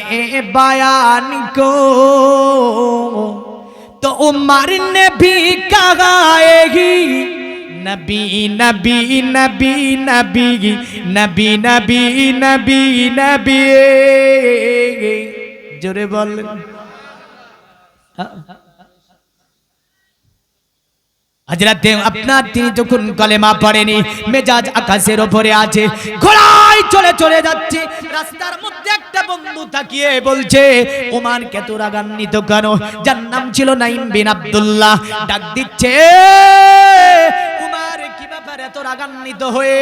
बयान को, तो उमर ने भी कहा नबी नबी नबी नबी नबी नबी नबी नबी। जोरे बोल। হযরতে আপনার তিনি যখন কলেমা পড়েনি, মেজাজ আকাশের উপরে আছে, ঘোড়ায় চলে চলে যাচ্ছে। রাস্তার মধ্যে একটা বন্ধু তাকিয়ে বলছে ওমরকে তো রাগান্বিত কেন? যার নাম ছিল নাঈম বিন আব্দুল্লাহ, ডাক দিচ্ছে ওমর কি ব্যাপার এত রাগান্বিত হয়ে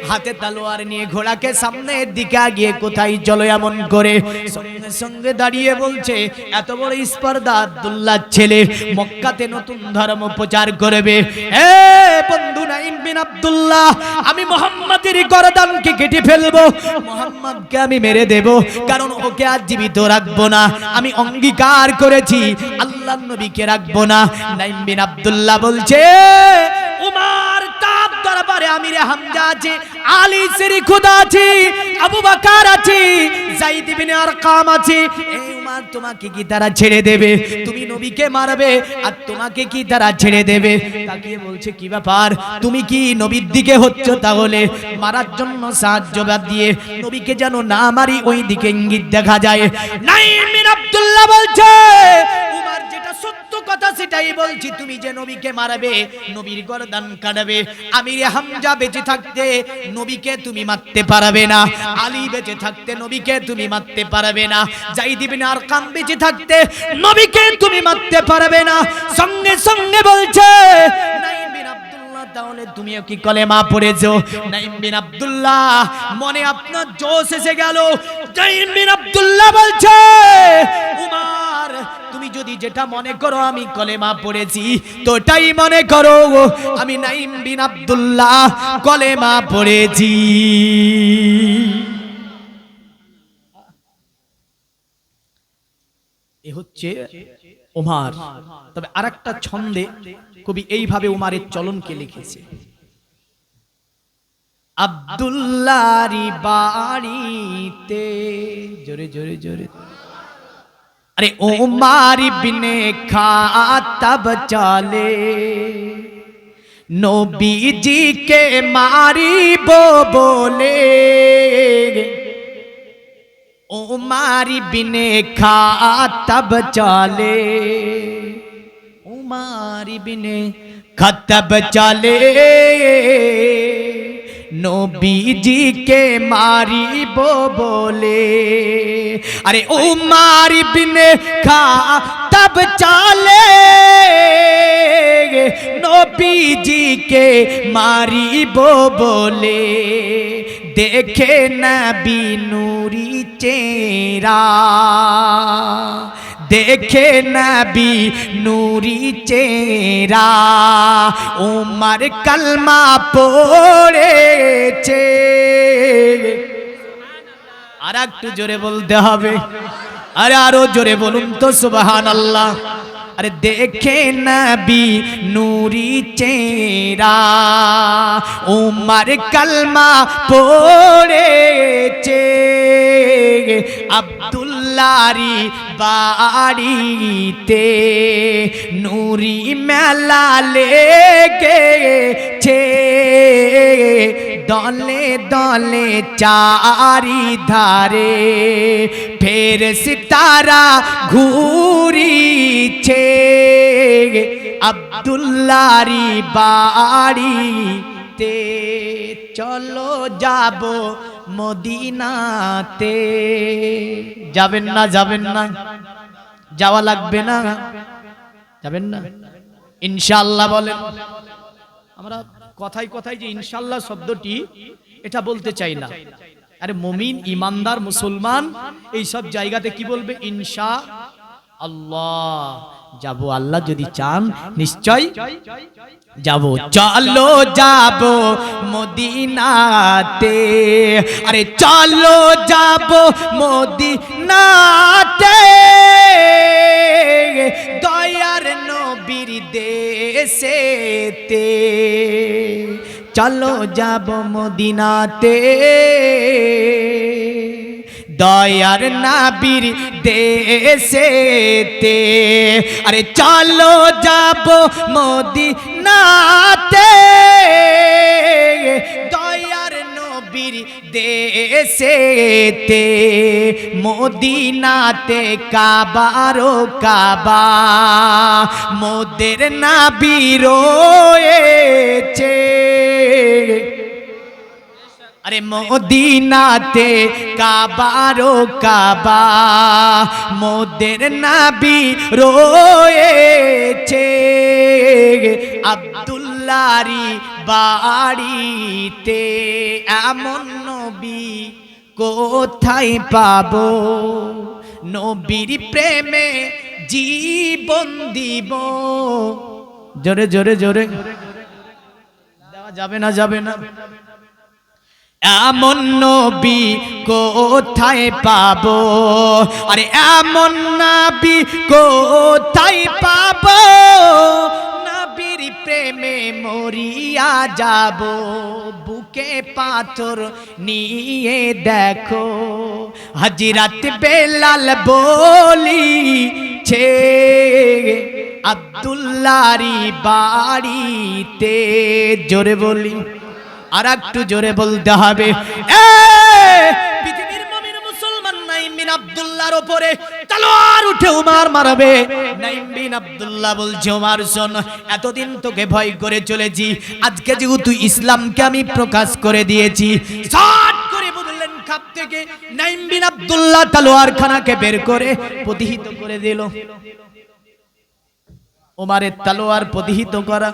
হাতে তলোয়ার নিয়ে ঘোড়াকে সামনের দিকে আগিয়ে কোথায় চলো এমন করে? সঙ্গে সঙ্গে দাঁড়িয়ে বলছে এত বড় স্পর্ধা আব্দুল্লাহ ছেলে মক্কাতে নতুন ধর্ম প্রচার করবে। এ বন্ধু নাঈম বিন আব্দুল্লাহ, আমি মুহাম্মাদের গর্দানকে কেটে ফেলবো, মুহাম্মাদকে আমি মেরে দেব, কারণ ওকে আজ জীবিত রাখবো না। আমি অঙ্গীকার করেছি আল্লাহর নবীকে রাখবো না। নাঈম বিন আব্দুল্লাহ বলছে উমর তার দরবারে আমিরে হামজা আছে, আলী সিরি খুদা আছে, আবু বকর আছে, যায়েদ ইবনে আরকাম আছে। এই উমর তোমাকে কি তারা ছেড়ে দেবে? তুমি নবীকে মারবে আর তোমাকে কি তারা ছেড়ে দেবে? তাকিয়ে বলছে কি ব্যাপার, তুমি কি নবীর দিকে হচ্ছ? তাহলে মারার জন্য সাহায্য দিয়ে নবীকে যেন না মারি ওই দিকে ইঙ্গিত দেখা যায়। নাঈম বিন আব্দুল্লাহ বলছে উমর যেটা সত্য কথা সেটাই বলছি, তুমি যে নবীকে মারবে, নবীর গর্দান কাটবে, আমিরে হামজা বেঁচে থাকতে নবীকে তুমি মারতে পারবে না, আলী বেঁচে থাকতে নবীকে তুমি মারতে পারবে না, যায়েদ ইবনে আরকাম বেঁচে থাকতে নবীকে তুমি মারতে পারবে না। সঙ্গে সঙ্গে বলছে নাঈম বিন আব্দুল্লাহ তাহলে তুমিও কি কলেমা পড়েছো? নাঈম বিন আব্দুল্লাহ মনে আপনার জোশ এসে গেল। নাঈম বিন আব্দুল্লাহ বলছে উমর তুমি যদি যেটা মনে করো আমি কলেমা পড়েছি তো এটাই মনে করো, আমি নাঈম বিন আব্দুল্লাহ কলেমা পড়েছি। এ হচ্ছে ওমর। তবে আরেকটা ছন্দে কবি এইভাবে ওমরের চলনকে লিখেছে, আব্দুল্লাহরি বাড়িতে, জোরে জোরে জোরে, अरे उमर बिने खातब चले, नबी जी के मारी बो बोले, उमर बिने खातब चले, उमर बिने खातब चले, नबी जी के मारी बो बोले, अरे उमर बिन खातब चले, नबी जी के मारी बो बोले, देखे नबी नूरी चेहरा, देखे नबी नूरी चेहरा, उमर कलमा पड़ेছে। আর একটু জোরে বলতে হবে, আরে আরো জোরে বলুন তো সুবহানাল্লাহ। अरे देखे नबी नूरी चेहरा, उमर कलमा पड़ेছে, अब्दुल्लाह আব্দুল্লাহরি বাড়িতে নুরি মেলা লেগেছে দলে দলে চারিধারে ফেরেশতারা ঘুরিছে আব্দুল্লাহরি বাড়িতে চলো যাব মদিনাতে যাবেন না যাওয়া লাগবে না যাবেন না ইনশাআল্লাহ বলেন আমরা কথায় কথায় যে ইনশাআল্লাহ শব্দটি এটা বলতে চাই না আরে মুমিন ইমানদার মুসলমান এই সব জায়গাতে কি বলবে ইনশাআল্লাহ যাব আল্লাহ যদি চান নিশ্চয় যাব চলো যাব মদিনাতে আরে চলো যাব মদিনাতে দয়ার নবীর দেশেতে চলো যাব মদিনাতে দয়ার নবীর দেশেতে আরে চলো যাব মদিনাতে দয়ার নবীর দেশেতে মদিনাতে কাবারো কাবা মোদের নবী রয়েছে আরে মদিনাতে কাবারো কাবা মোদের নবী রয়েছে আব্দুল্লাহরি বাড়িতে এমন নবী কোথায় পাবো নবীর প্রেমে জীবন দিব জোরে জোরে জোরে দেওয়া যাবে না এমন নবী কোথায় পাবো আরে এমন নবী কোথায় পাবো নবীর প্রেমে মরিয়া যাব বুকে পাথর নিয়ে দেখো হযরত বেলাল বলিছে আব্দুল্লাহরি বাড়িতে জোরে বলি আর একটু জোরে বলতে হবে পৃথিবীর মুমিন মুসলমান নাঈম বিন আব্দুল্লাহর উপরে তলোয়ার উঠে উমার মারবে নাঈম বিন আব্দুল্লাহ বলছে উমার শোন এতদিন তোকে ভয় করে চলেছি আজকে যেহেতু ইসলামকে আমি প্রকাশ করে দিয়েছি শট করে বললেন খাপ থেকে নাঈম বিন আব্দুল্লাহ তলোয়ার খানাকে বের করে প্রতিহিত করে দিল ওমরের তলোয়ার প্রতিহিত করা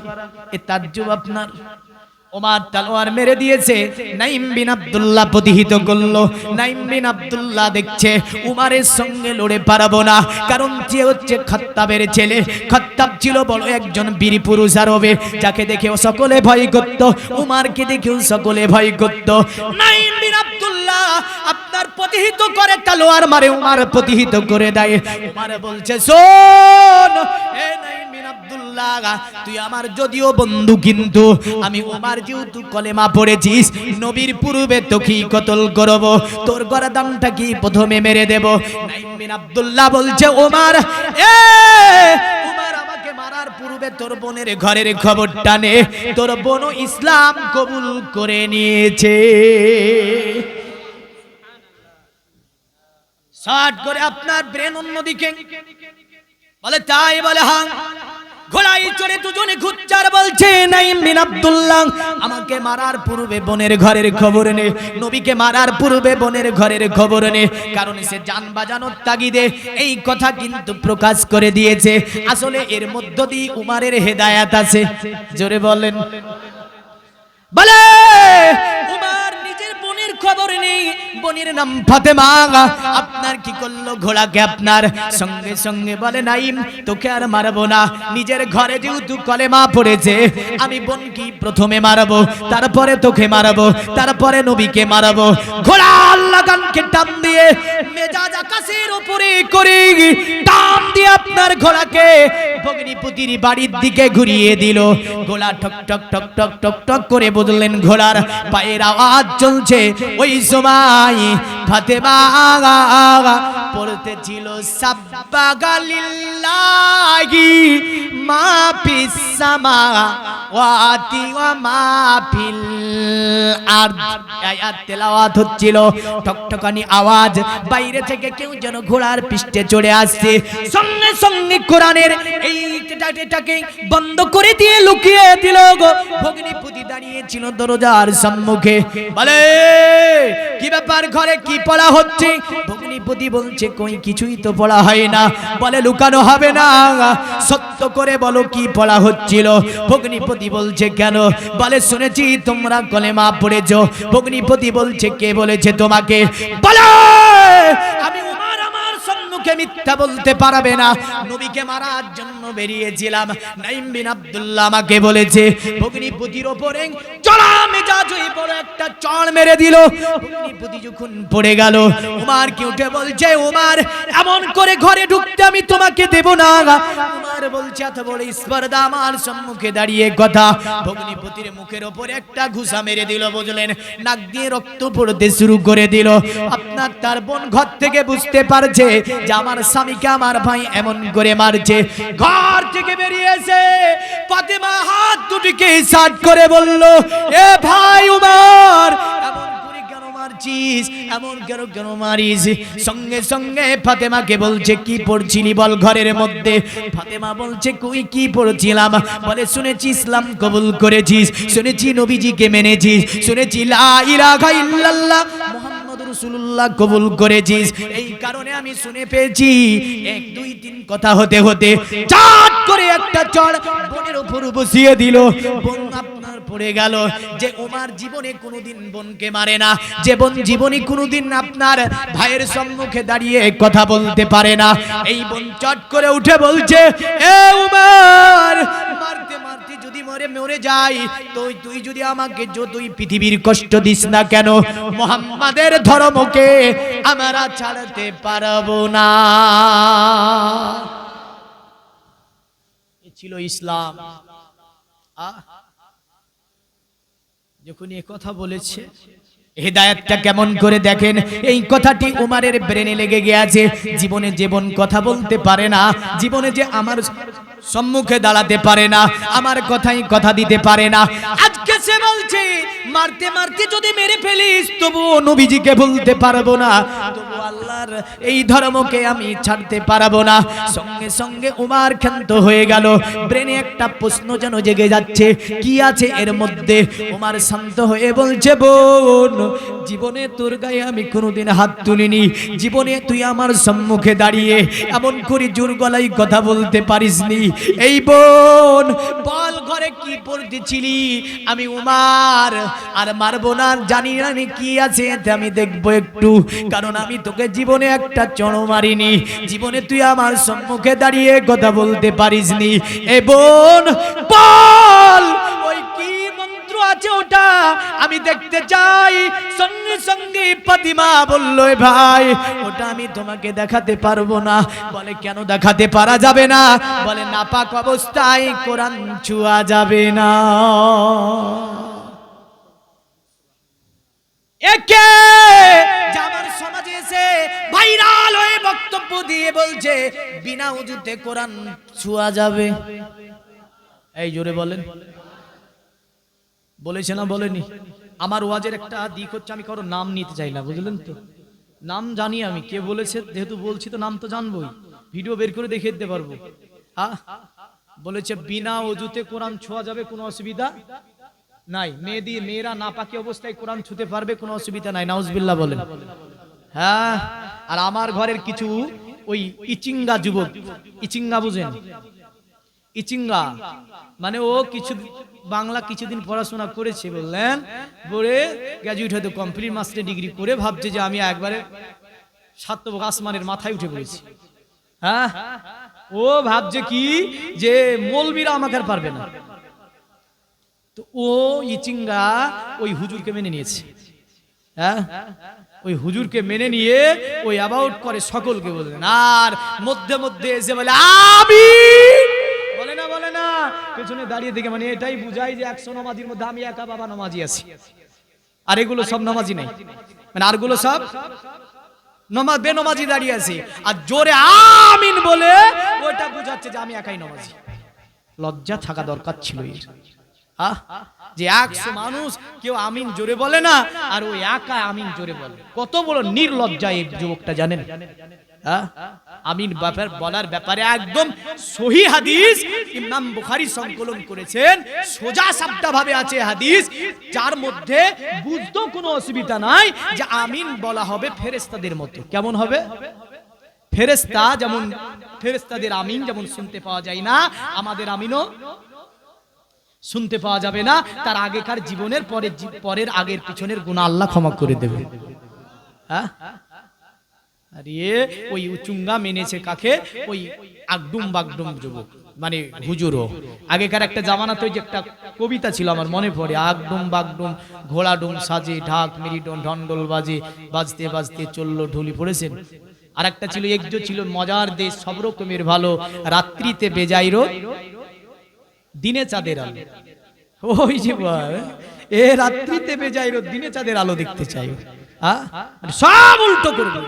এ তাজ্জুব আপনার ওমর তলোয়ার মেরে দিয়েছে নাঈম বিন আব্দুল্লাহ প্রতিহিত করলো নাঈম বিন আব্দুল্লাহ দেখছে উমারের সঙ্গে লড়ে পারবো না কারণ যে হচ্ছে খাত্তাবের ছেলে খাত্তাব ছিল বড় একজন বীর পুরুষ আরবে যাকে দেখেও সকলে ভয় করত উমারকে দেখেও সকলে ভয় করত নাঈম বিন আব্দুল্লাহ আপনার প্রতিহিত করে তলোয়ার মারে উমার প্রতিহিত করে দেয় উমার বলছে শোন এ নাঈম বিন আব্দুল্লাহ তুই আমার যদিও বন্ধু কিন্তু আমি উমার যেহেতু কলেমা পড়েছিস নবীর পূর্বে তোকে কতল করব তোর গর্দানটা কি প্রথমে মেরে দেব নাঈম বিন আব্দুল্লাহ বলছে উমার আমাকে মারার পূর্বে তোর বোনের ঘরের খবরটা নে তোর বোন ইসলাম কবুল করে নিয়েছে শর্ট করে আপনার ব্রেন অন্যদিকে বলে তাই বলে হ্যাঁ ঘোড়ায় চড়ে দুজনে ঘুচ্চার বলছে নাঈম বিন আব্দুল্লাহ আমাকে মারার পূর্বে বোনের ঘরের খবর নে নবীকে মারার পূর্বে বোনের ঘরের খবর নে কারণ সে জান বাঁচানোর তাগিদে এই কথা কিন্তু প্রকাশ করে দিয়েছে আসলে এর মধ্য দিয়ে উমারের হেদায়েত আছে জোরে বলেন বলে উমার নিজের বোনের খবর নেই বোনের নাম ফাতেমা আপনার কি করলো ঘোড়াকে আপনার সঙ্গে সঙ্গে বলে নাঈম তোকে আর মারবো না নিজের ঘরে যেহেতু কলেমা পড়েছে আমি বোনকে প্রথমে মারবো তারপরে তোকে মারবো তারপরে নবীকে মারবো ঘোড়া লাগানকে টান দিয়ে মেজাজ আকাশের উপরে করে টান দিয়ে আপনার ঘোড়াকে ভগ্নিপতির বাড়ির দিকে ঘুরিয়ে দিল ঘোড়া ঠক ঠক ঠক ঠক ঠক ঠক করে বললেন ঘোড়ার পায়ের আওয়াজ চলছে ওই সময় ফাতেমা পড়তেছিল সাব্বাগালিল্লাহি মা ফিস সামাওয়াতি ওয়া মা ফিল আরদ। আয়াত তেলাওয়াত হচ্ছিল, ঠকঠকানি আওয়াজ, বাইরে থেকে কেউ যেন ঘোড়ার পৃষ্ঠে চড়ে আসছে। সঙ্গে সঙ্গে কোরআনের এইটাকে বন্ধ করে দিয়ে লুকিয়ে দিল গো। ভগ্নিপতি দাঁড়িয়েছিল দরজার সম্মুখে, বলে কি ব্যাপার, ঘরে কি পড়া হচ্ছে? ভগ্নিপতি বলছে কই কিছুই তো পড়া হয় না। বলে লুকানো হবে না, সত্য করে বলো কি পড়া হচ্ছিল। ভগ্নিপতি বলছে কেন? বলে শুনেছি তোমরা কলেমা পড়েছো। ভগ্নিপতি বলছে কে বলেছে তোমাকে? বলো আমি উমর আমার সম্মুখে মিথ্যা বলতে পারবে না, নবীকে মারার জন্য বেরিয়েছিলাম। নাইম বিন আব্দুল্লাহ আমাকে বলেছে। ভগ্নিপতির উপরে চড়া মেজাজ হয়ে বড় একটা চড় মেরে দিল। ভগ্নিপতি যখন পড়ে গেল, উমর কি উঠে বলছে উমর এমন করে ঘরে ঢুকতে আমি তোমাকে দেব না। উমর বলছে এত বড় স্পর্ধা আমার সম্মুখে দাঁড়িয়ে কথা। ভগ্নিপতির মুখের উপরে একটা ঘুষা মেরে দিল, বুঝলেন, নাক দিয়ে রক্ত পড়তে শুরু করে দিল। আপনার তার বোন ঘর থেকে বুঝতে পারছে যে আমার স্বামীকে আমার ভাই এমন করে মারছে। ঘর থেকে বেরিয়েছে ফাতেমা হাত দুটিকে ইশারা করে বলল, এ ভাই উমর এমন করে কেন মারছিস, এমন কেন মারিস? সঙ্গে সঙ্গে ফাতেমাকে বলছে কি পড়ছিলি বল ঘরের মধ্যে? ফাতেমা বলছে কই কি পড়ছিলাম? বলে শুনেছি ইসলাম কবুল করেছিস, শুনেছি নবীজিকে মেনেছিস, শুনেছি লা ইলাহা ইল্লাল্লাহ মুহাম্মাদুর রাসূলুল্লাহ কবুল করেছিস, এই কারণে আমি শুনে পেয়েছি। 1 2 3 কথা হতে হতে চাট করে একটা চড় বোনের উপর বসিয়ে দিল। বোন আপনার পড়ে গেল। যে ওমর জীবনে কোনোদিন বোনকে মারে না, যে বোন জীবনে কোনোদিন আপনার ভাইয়ের সম্মুখে দাঁড়িয়ে কথা বলতে পারে না, এই বোন চট করে উঠে বলছে, এ উমর মারতে মারতে যদি মরে যাই, তুই যদি আমাকে যতই পৃথিবীর কষ্ট দিস না কেন, মুহাম্মাদের ধর্মকে আমরা ছাড়তে পারবো না। এ ছিল ইসলাম। যখন এই কথা বলেছে, হেদায়েতটা কেমন করে দেখেন। এই কথাটি উমরের ব্রেনে লেগে গিয়েছে। জীবনে জীবন কথা বলতে পারে না, জীবনে যে আমার সম্মুখে দাঁড়াতে পারে না, আমার কথাই কথা দিতে পারে না। আজকে সে বলছে মারতে মারতে যদি মেরে ফেলিস তবুও নবীজিকে বলতে পারবো না, তবু আল্লাহর এই ধর্মকে আমি ছাড়তে পারবো না। সঙ্গে সঙ্গে উমর ক্ষান্ত হয়ে গেল। ব্রেনে একটা প্রশ্ন যেন জেগে যাচ্ছে, কি আছে এর মধ্যে? উমর শান্ত হয়ে বলছে, বোন জীবনে তোর গায়ে আমি কোনোদিন হাত তুলিনি, জীবনে তুই আমার সম্মুখে দাঁড়িয়ে এমন করে জোর গলায় কথা বলতে পারিসনি। এই বোন বল ঘরে কি পড়তেছিলি? আমি উমর আর মারবো না, জানি না কি আছে আমি দেখবো একটু, কারণ আমি তোকে জীবনে একটা চড় মারিনি, জীবনে তুই আমার সম্মুখে দাঁড়িয়ে কথা বলতে পারিসনি। এ বোন বল ওই কি মন্ত্র আছে ওটা আমি দেখতে চাই। সঙ্গে সঙ্গে ফাতিমা বলল, ভাই ওটা আমি তোমাকে দেখাতে পারবো না। বলে কেন দেখাতে পারা যাবে না? বলে নাপাক অবস্থায় কোরআন ছোঁয়া যাবে না। একে জামার সমাজে এসে ভাইরাল হয়ে বক্তব্য দিয়ে বলছে বিনা ওযুতে কোরআন ছোঁয়া যাবে। এই জোরে বলেন, বলেছে না বলেনি? আমার ওয়াজের একটা দিক হচ্ছে আমি কারো নাম নিতে চাই না, বুঝলেন তো? নাম জানি আমি কে বলেছে, যেহেতু বলছি তো নাম তো জানবোই, ভিডিও বের করে দেখিয়ে দিতে পারবো। বলেছে বিনা ওযুতে কোরআন ছোঁয়া যাবে, কোনো অসুবিধা নাই। মেয়েরা নাপাকি অবস্থায় কোরআন ছুঁতে পারবে, কোনো অসুবিধা নাই। নাউজুবিল্লাহ বলেন। হ্যাঁ, আর আমার ঘরের কিছু ওই ইচিঙ্গা যুবক, ইচিঙ্গা বুঝেন? ইচিঙ্গা মানে ও কিছু বাংলা কিছুদিন পড়াশোনা করেছে, বললেন পড়ে গ্র্যাজুয়েট হয়তো কমপ্লিট মাস্টার ডিগ্রি করে ভাবছে যে আমি একবারে সাতবক আসমানের মাথায় উঠে পড়েছি। হ্যাঁ, ও ভাবছে কি যে মৌলবীরা আমাকে আর পারবে না। তো ও ইচিঙ্গা ওই হুজুরকে মেনে নিয়েছে। হ্যাঁ, ওই হুজুরকে মেনে নিয়ে ওই অ্যাবাউট করে সকলকে, বললেন আর মধ্যে মধ্যে এসে বলে আমিন, বলে না পেছনে দাঁড়িয়ে দেখে, মানে এটাই বুঝাই যে 100 নামাজির মধ্যে আমি একা বাবা নামাজি আছি, আর এগুলো সব নামাজি নাই। মানে আরগুলো সব বেনমাজি দাঁড়িয়ে আছে, আর জোরে আমিন বলে ওটা বোঝাচ্ছে যে আমি একাই নমাজি। লজ্জা থাকা দরকার ছিল এর, যে 100 মানুষ কেউ আমিন জোরে বলে না, আর ওই একা আমিন জোরে বলে। কত বড় নির্লজ্জা এই যুবকটা জানেন? আমিন বলার ব্যাপারে একদম সহি হাদিস ইমাম বুখারী সংকলন করেছেন, সোজা সাপটা ভাবে আছে হাদিস, যার মধ্যে বুঝতেও কোনো অসুবিধা নাই যে আমিন বলা হবে ফেরেশতাদের মতো। কেমন হবে? ফেরেশতা যেমন, ফেরেশতাদের আমিন যেমন শুনতে পাওয়া যায় না, আমাদের আমিনও শুনতে পাওয়া যাবে না। তার আগেকার জীবনের পরের আগের পিছনের গুনাহ আল্লাহ ক্ষমা করে দেবে। আরে ওই উচুঙ্গা মেনেছে কাকে? ওই আগডুম বাগডুম যুবক, মানে হুজুরও। আগেকার একটা জামানাতে ওই যে একটা কবিতা ছিল আমার মনে পড়ে, আগডুম বাগডুম ঘোড়া ডুম সাজে, ঢাক মেরিডন ঢন্ডল বাজে, বাজতে বাজতে চললো ঢুলি। পড়েছেন? আর একটা ছিল, একজো ছিল মজার দেশ সব রকমের ভালো, রাত্রিতে বেজাই রোদ দিনে চাঁদের আলো। ওই যে এ রাত্রিতে বেজাই রোদ দিনে চাঁদের আলো দেখতে চাই, সব উল্টো করবে।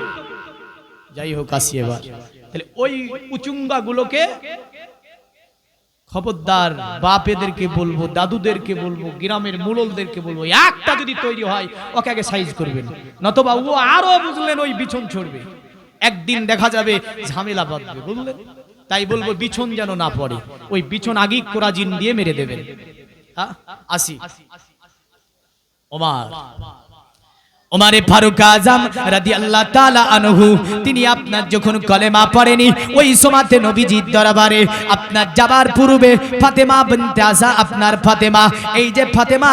যাই হোক, আসি এবার। তাহলে ওই উচুঙ্গা গুলোকে খবরদার, বাপেদেরকে বলবো, দাদুদেরকে বলবো, গ্রামের মুরলদেরকে বলবো, একটা যদি তৈরি হয় ওকে আগে সাইজ করবেন, নতবা ও আরো বুঝলেন ওই বিছন ছড়বে, একদিন দেখা যাবে ঝামেলা বাঁধবে, বুঝলেন? তাই বলবো বিছন যেন না পড়ে, ওই বিছন আগেই কোরাজিন দিয়ে মেরে দেবেন। আসি ওমরে ফারুক আজম রাদিয়াল্লাহু তাআলা আনহু, তিনি আপনার যখন কলেমা পড়েনি ওই সময়তে নবীজির দরবারে আপনার যাবার পূর্বে ফাতেমা বিনতে আসা, আপনার ফাতেমা, এই যে ফাতেমা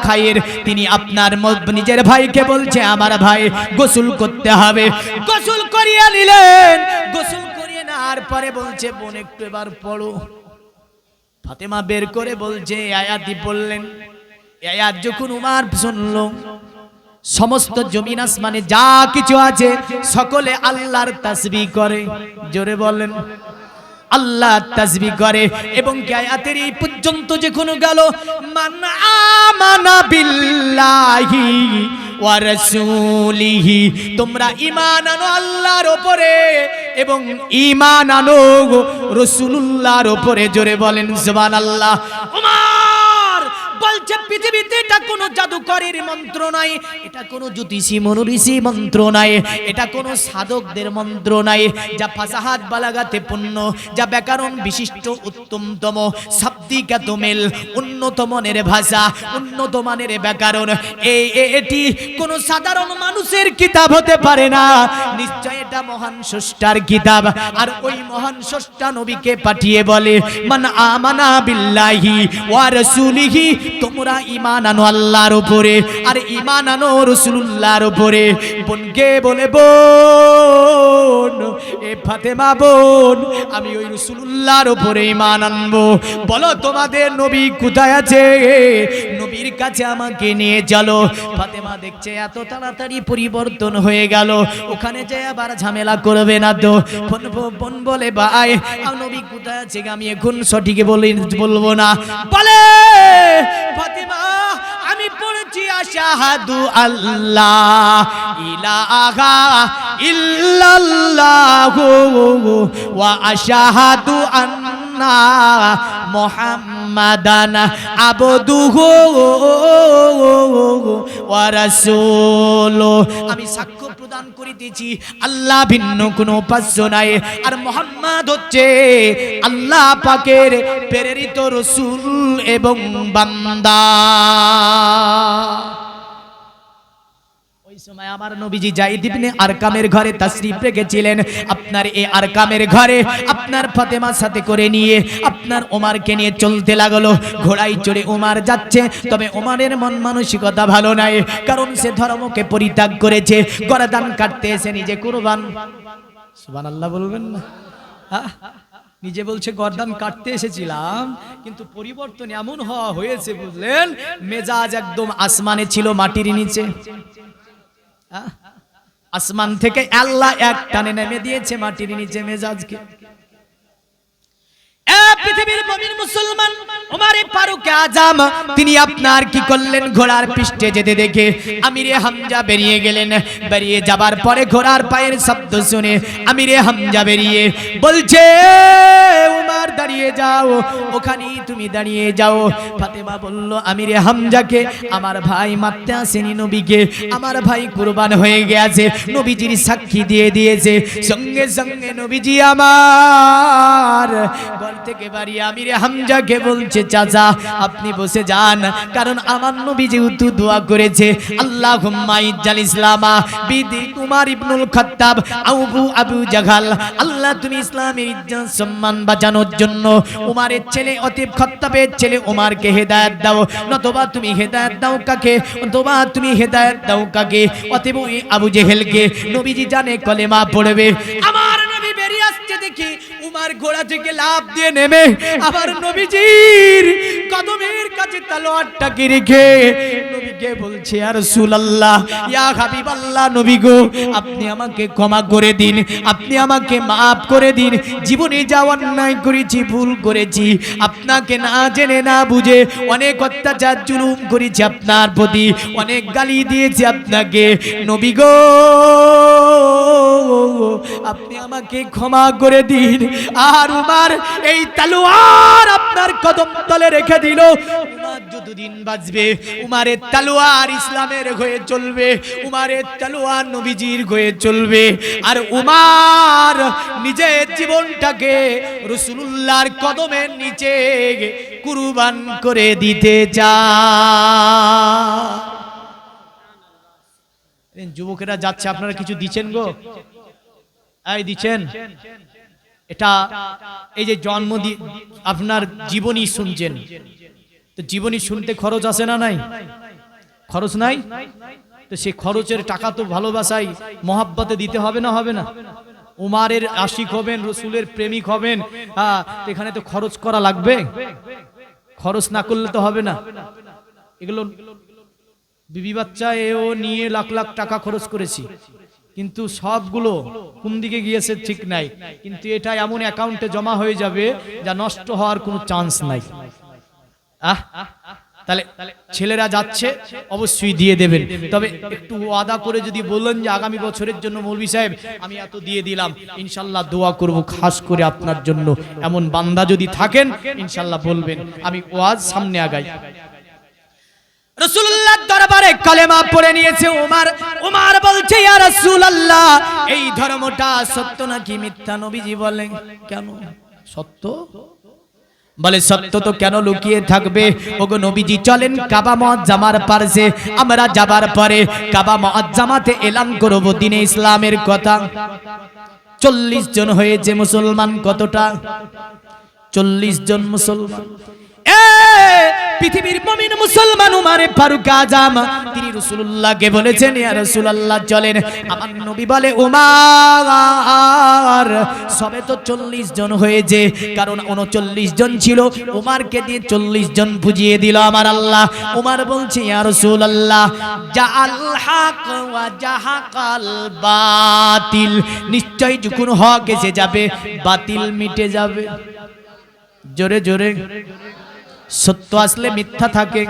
খায়ের, তিনি আপনার নিজের ভাইকে বলছে আমার ভাই গোসল করতে হবে। গোসল করিয়ে নিলেন, গোসল করিয়ে নেওয়ার পরে বলছে বোন একটু এবার পড়ো। ফাতেমা বের করে বলছে আয়াতই বললেন। আয়াত যখন উমর শুনলো, সমস্ত জমিন আসমানে যা কিছু আছে সকলে আল্লাহর তাসবিহ করে। জোরে বলেন, আল্লাহ তাসবিহ করে। এবং আয়াতের এই পর্যন্ত যখন গেল, মান আমানা বিল্লাহি ওয়া রাসূলিহি, তোমরা ঈমান আনো আল্লাহর উপরে এবং ঈমান আনো রাসূলুল্লাহর উপরে। জোরে বলেন সুবহানাল্লাহ। ওমর বলছে পৃথিবীতে এটা কোনো জাদুকরের মন্ত্র নয়, এটা কোনো জ্যোতিষী মনোঋষি মন্ত্র নয়, এটা কোনো সাধকদের মন্ত্র নয়, যা ফাসাহাত বালাগাতে পূর্ণ, যা ব্যাকরণ বিশিষ্ট, উত্তমতম শাব্দিক মেল, উন্নত মানের ভাষা, উন্নত মানের ব্যাকরণ, এটি কোনো সাধারণ মানুষের কিতাব হতে পারে না, নিশ্চয় এটা মহান স্রষ্টার কিতাব। আর ওই মহান স্রষ্টা নবীকে পাঠিয়ে বলে মান আমানা বিল্লাহি ওয়া রাসূলিহি, তোমরা ঈমান আনো আল্লাহর উপরে আর ঈমান আনো রাসূলুল্লাহর উপরে। বোনকে বলে বোন, এ ফাতেমা বোন, আমি ওই রাসূলুল্লাহর উপরে ঈমান আনবো। বলো তোমাদের নবী কোথায় আছে? নবীর কাছে আমাকে নিয়ে চলো। ফাতেমা দেখছে এত তাড়াতাড়ি পরিবর্তন হয়ে গেল, ওখানে যে আবার ঝামেলা করবে না তো। বোন বলে ভাই নবী কোথায় আছে আমি এখন সঠিক বলবো না। বলে ফাতেমা আমি পড়েছি আশহাদু আল্লাহ ইলাহা ইল্লাল্লাহু ওয়া আশহাদু আন্না মুহাম্মাদান আবদুহু ওয়া রাসূলুহু, আমি সাক্ষ্য প্রদান করিতেছি আল্লাহ ভিন্ন কোনো উপাস্য নাই, আর মুহাম্মদ হচ্ছে আল্লাহ পাকের প্রেরিত রাসূল এবং বান্দা। ওই সময় আমার নবীজি যায়েদ ইবনে আরকামের ঘরে তাশরীফ রেখেছিলেন। আপনার এই আরকামের ঘরে আপনার ফাতেমার সাথে করে নিয়ে আপনার ওমরকে নিয়ে চলতে লাগলো। ঘোড়ায় চড়ে ওমর যাচ্ছে, তবে ওমরের মন মানসিকতা ভালো নাই, কারণ সে ধর্মকে পরিত্যাগ করেছে। গর্দান কাটতে এসে নিজে কুরবান। সুবহানাল্লাহ বলবেন না? নিজে বলছে গর্দান কাটতে এসেছিলাম, কিন্তু পরিবর্তন এমন হয়েছে বুঝলেন, মেজাজ একদম আসমানে ছিল মাটির নিচে। আসমান থেকে আল্লাহ এক টানে নেমে দিয়েছে মাটির নিচে মেজাজকে। পৃথিবীর মুমিন মুসলমান উমারে ফারুক আজম তিনি আপনার কি করলেন, ঘোড়ার পৃষ্ঠে যেতে দেখে আমিরে হামজা বেরিয়ে গেলেন। বেরিয়ে যাবার পরে ঘোড়ার পায়ের শব্দ শুনে আমিরে হামজা বেরিয়ে বলছে, উমার দাঁড়িয়ে যাও, ওখানেই তুমি দাঁড়িয়ে যাও। ফাতেমা বলল আমিরে হামজাকে, আমার ভাই মারতে আসেনি নবীকে, আমার ভাই কুরবান হয়ে গেছে, নবীজির সাক্ষী দিয়ে দিয়েছে। সঙ্গে সঙ্গে নবীজি আমার ঘর থেকে বাড়ি আমিরে হামজাকে বলছে, চাচা আপনি বসে যান, কারণ আমার নবী যেহেতু দোয়া করেছে, আল্লাহুম্মা ইজ্জাল ইসলামা বিদি উমর ইবনুল খাত্তাব আবু জাহাল, আল্লাহ তুমি ইসলামের ইজ্জত সম্মান বাঁচানোর জন্য উমারের ছেলে অতীব খাত্তাবের ছেলে উমারকে হেদায়েত দাও, নতবা তুমি হেদায়েত দাও কাকে, নতবা তুমি হেদায়েত দাও কাকে, অতীব আবু জেহেলকে। নবীজি জানে কলেমা পড়বে। আমার নবী বেরিয়ে আসছে দেখি উমার ঘোড়া থেকে লাফ দিয়ে নেমে আবার নবীজির কদমের কাছে তলোয়ারটাকে রেখে নবীকে বলছে, ইয়া রাসূলুল্লাহ, ইয়া হাবিবাল্লাহ, নবী গো আপনি আমাকে ক্ষমা করে দিন, আপনি আমাকে maaf করে দিন। জীবনে যা অন্যায় করেছি, ভুল করেছি, আপনাকে না জেনে না বুঝে অনেক অত্যাচার জুলুম করেছি আপনার প্রতি, অনেক গালি দিয়েছি আপনাকে, নবী গো আপনি আমাকে ক্ষমা করে দিন। আর উমার এই তলোয়ার আপনার কদম তলে রেখে দিল। উমার যতদিন বাঁচবে উমারের তলোয়ার ইসলামের হয়ে চলবে, উমারের তলোয়ার নবীজির হয়ে চলবে। আর উমার নিজের জীবনটাকে রাসূলুল্লাহর কদমের নিচে কুরবান করে দিতে চায়। যুবকেরা যাচ্ছে, আপনারা কিছু দিচ্ছেন গো? এই দিচ্ছেন? এটা এই যে জন্ম আপনার জীবনী শুনছেন, তো জীবনী শুনতে খরচ আছে না নাই? খরচ নাই? তো সেই খরচের টাকা তো ভালোবাসাই মহাব্বতে দিতে হবে না, হবে না? উমারের আশিক হবেন, রসুলের প্রেমিক হবেন, এখানে তো খরচ করা লাগবে, খরচ না করলে তো হবে না। এগুলো বিবি বাচ্চা এও নিয়ে লাখ লাখ টাকা খরচ করেছি, কিন্তু সবগুলো কোন দিকে গিয়েছে ঠিক নাই, কিন্তু এটা এমন অ্যাকাউন্টে জমা হয়ে যাবে যা নষ্ট হওয়ার কোনো চান্স নাই। তাহলে ছেলেরা যাচ্ছে অবশ্যই দিয়ে দেবেন, তবে একটু ওয়াদা করে যদি বলেন যে আগামী বছরের জন্য মৌলভী সাহেব আমি এত দিয়ে দিলাম, ইনশাল্লাহ দোয়া করব খাস করে আপনার জন্য। এমন বান্দা যদি থাকেন ইনশাল্লাহ বলবেন, আমি ওয়াজ সামনে আগাই। রাসূলুল্লাহর দরবারে কালেমা পড়ে নিয়েছে উমার। উমার বলছে, ইয়া রাসূলুল্লাহ, এই ধর্মটা সত্য নাকি মিথ্যা? নবীজি বলেন, কেন সত্য? বলে সত্য তো কেন লুকিয়ে থাকবে? ওগো নবীজি চলেন কাবা মুআজ্জামার পাশে, আমরা যাবার পরে কাবা মুআজ্জামাতে এলান করব দ্বীনে ইসলামের কথা। 40 জন হয়েছে মুসলমান, কতটা? 40 জন মুসলমান। পৃথিবীর মুমিন মুসলমান উমারে ফারুক আজম তিনি রাসূলুল্লাহকে বলেছেন, ইয়া রাসূলুল্লাহ চলেন। আমার নবী বলে, উমার সবে তো 40 জন হয়েছে, কারণ 39 জন ছিল, উমারকে দিয়ে 40 জন বুঝিয়ে দিল আমার আল্লাহ। উমার বলছে, ইয়া রাসূলুল্লাহ, জাআল হক ওয়া জাহাকাল বাতিল, নিশ্চয় যখন হক এসে যাবে বাতিল মিটে যাবে। জোরে জোরে। সত্য আসলে মিথ্যা থাকে?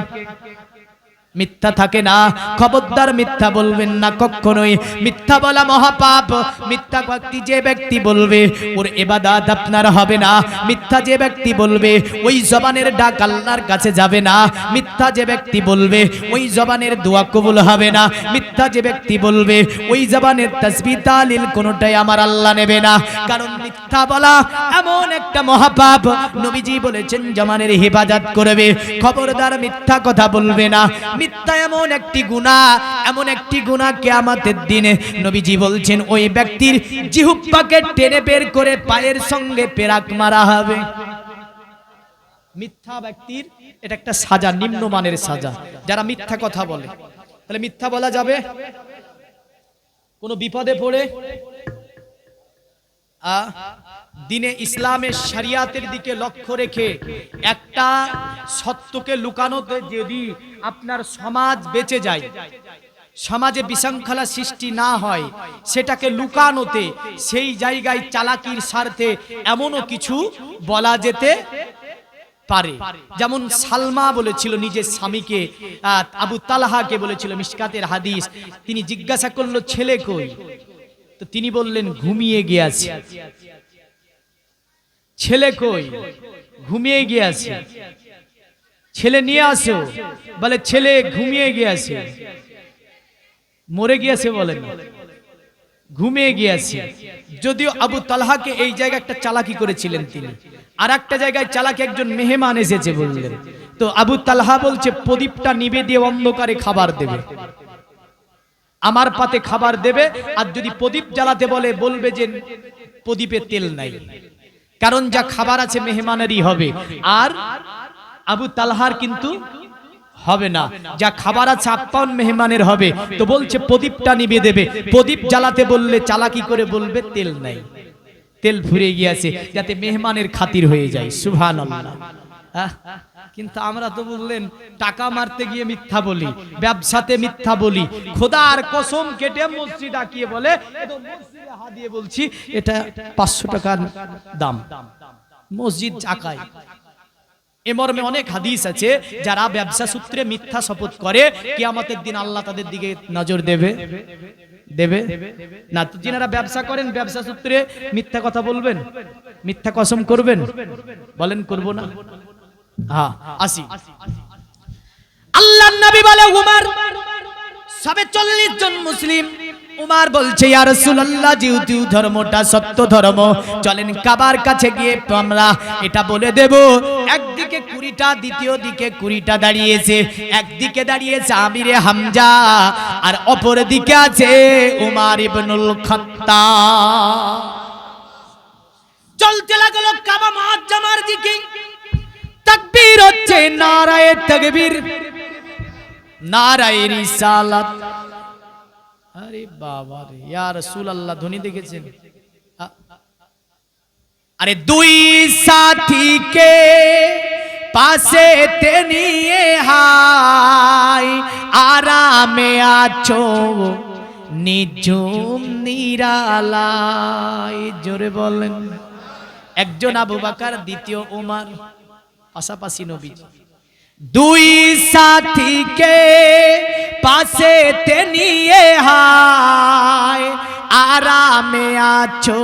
মিথ্যা থাকে না। খবরদার মিথ্যা বলবেন না কখনোই। মিথ্যা বলা মহাপাপ। মিথ্যা যে ব্যক্তি বলবে ওর ইবাদত আপনার হবে না। মিথ্যা যে ব্যক্তি বলবে ওই জবানের ডাক আল্লাহর কাছে যাবে না। মিথ্যা যে ব্যক্তি বলবে ওই জবানের দোয়া কবুল হবে না। মিথ্যা যে ব্যক্তি বলবে ওই জবানের তাসবিহ তাহলিল কোনটাই আমার আল্লাহ নেবে না। কারণ মিথ্যা বলা এমন একটা মহাপাপ, নবীজি বলেছেন জবানের হেফাজত করবে। খবরদার মিথ্যা কথা বলবে না। মিথ্যা এমন একটি গুনাহ, এমন একটি গুনাহ কিয়ামতের দিনে নবীজি বলছেন ওই ব্যক্তির জিহ্বাকে টেনে বের করে পায়ের সঙ্গে পেরাক মারা হবে। মিথ্যা ব্যক্তির এটা একটা সাজা, নিম্নমানের সাজা যারা মিথ্যা কথা বলে। তাহলে মিথ্যা বলা যাবে? কোন বিপদে পড়ে দিনে ইসলামের শরিয়াতের দিকে লক্ষ্য রেখে একটা সত্যকে লুকানোতে যদি আপনার সমাজ বেঁচে যায়, সমাজে বিশৃঙ্খলা সৃষ্টি না হয় সেটাকে লুকানোতে সেই জায়গায় চালাকির স্বার্থে এমনও কিছু বলা যেতে পারে। যেমন সালমা বলেছিল নিজের স্বামীকে, আবু তালহাকে বলেছিল, মিশকাতের হাদিস, তিনি জিজ্ঞাসা করলো ছেলে কই, তো তিনি বললেন ঘুমিয়ে গিয়েছে। ছেলে কই, ঘুমিয়ে গিয়েছে। ছেলে নিয়ে আসো, বলে ছেলে ঘুমিয়ে গিয়েছে। মরে গিয়েছে বলেন, ঘুমিয়ে গিয়েছে। যদিও আবু তালহাকে এই জায়গায় একটা চালাকি করেছিলেন তিনি, আর একটা জায়গায় চালাকি একজন মেহমান এসেছে বললেন, তো আবু তালহা বলছে প্রদীপটা নিভে দিয়ে অন্ধকারে খাবার দেবে, আমার পাতে খাবার দেবে, আর যদি প্রদীপ জ্বালাতে বলে বলবে যে প্রদীপে তেল নাই, কারণ যা খাবার আছে মেহমানেরই হবে, আর আবু তালহার কিন্তু হবে না, যা খাবার আছে আপ্যায়ন মেহমানের হবে। তো বলছে প্রদীপটা নিভে দেবে, প্রদীপ জ্বালাতে বললে চালাকি করে বলবে তেল নাই, তেল ফুরে গিয়েছে, যাতে মেহমানের খাতির হয়ে যায়। সুবহানাল্লাহ। কিন্তু আমরা তো বললেন টাকা মারতে গিয়ে মিথ্যা বলি, ব্যবসাতে মিথ্যা বলি, খোদার কসম কেটে মসজিদ আকিয়ে বলে মসজিদে হাত দিয়ে বলছি এটা 500 টাকার দাম, মসজিদ আকায়। এ মর্মে অনেক হাদিস আছে, যারা ব্যবসা সূত্রে মিথ্যা শপথ করে কিয়ামতের দিন আল্লাহ তাদের দিকে নজর দেবে না। তো যিনারা ব্যবসা করেন ব্যবসা সূত্রে মিথ্যা কথা বলবেন, মিথ্যা কসম করবেন, বলেন করব না? হ্যাঁ, আসি। আল্লাহর নবী বলে উমর, সবে 40 জন মুসলিম। উমর বলছে ইয়া রাসূলুল্লাহ, যেহেতু ধর্মটা সত্য ধর্ম, চলেন কাবার কাছে গিয়ে আমরা এটা বলে দেব। একদিকে 20টা, দ্বিতীয় দিকে 20টা দাঁড়িয়েছে, একদিকে দাঁড়িয়েছে আমিরে হামজা, আর অপর দিকে আছে উমর ইবনুল খাত্তাব। চলতে লাগলো কাবা মুআজ্জামার দিকে, তাকবীর হচ্ছে, নারায়ে তাকবীর, নারায়ে রিসালাত। আরে বাবা রে, ইয়া রাসূলুল্লাহ ধ্বনি দেখেছেন? আরে দুই সাথীকে পাশে তে নিয়ে হাই, আরামে আছো নিঝুম নিরালায়। জোরে বলেন। একজন আবু বকর, দ্বিতীয় ওমর, পাশাপাশি নবীজি। দুই সাথীকে পাশে তে নিয়ে হায়, আরামে আছো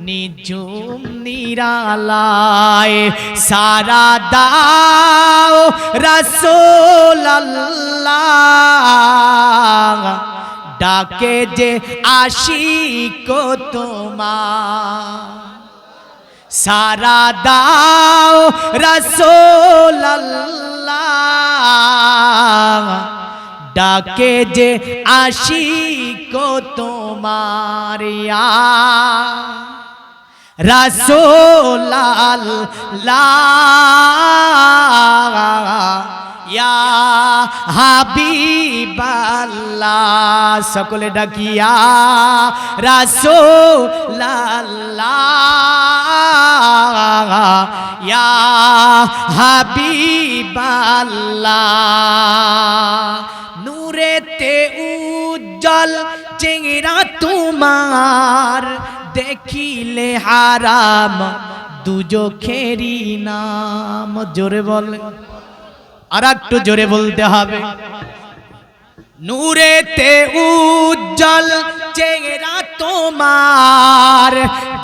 নিঝুম নিরালায়, সারা দাও রাসূলুল্লাহ, ডাকে যে আশিক তোমার, সারা দাও রাসূলুল্লাহ, ডাকে যে আশিক তোমার, ইয়া রাসূলুল্লাহ, ইয়া হাবিবাল্লাহ। সকলে ডাকিয়া রাসূলুল্লাহ, ইয়া হাবিবাল্লাহ। নূরেতে উজ্জ্বল চেহারা তোমার, দেখিলে হারাম দুজখেরি নাম। জোরে বলেন, আর একটু জোরে বলতে হবে। নূরেতে উজ্জ্বল চেহারা তোমার,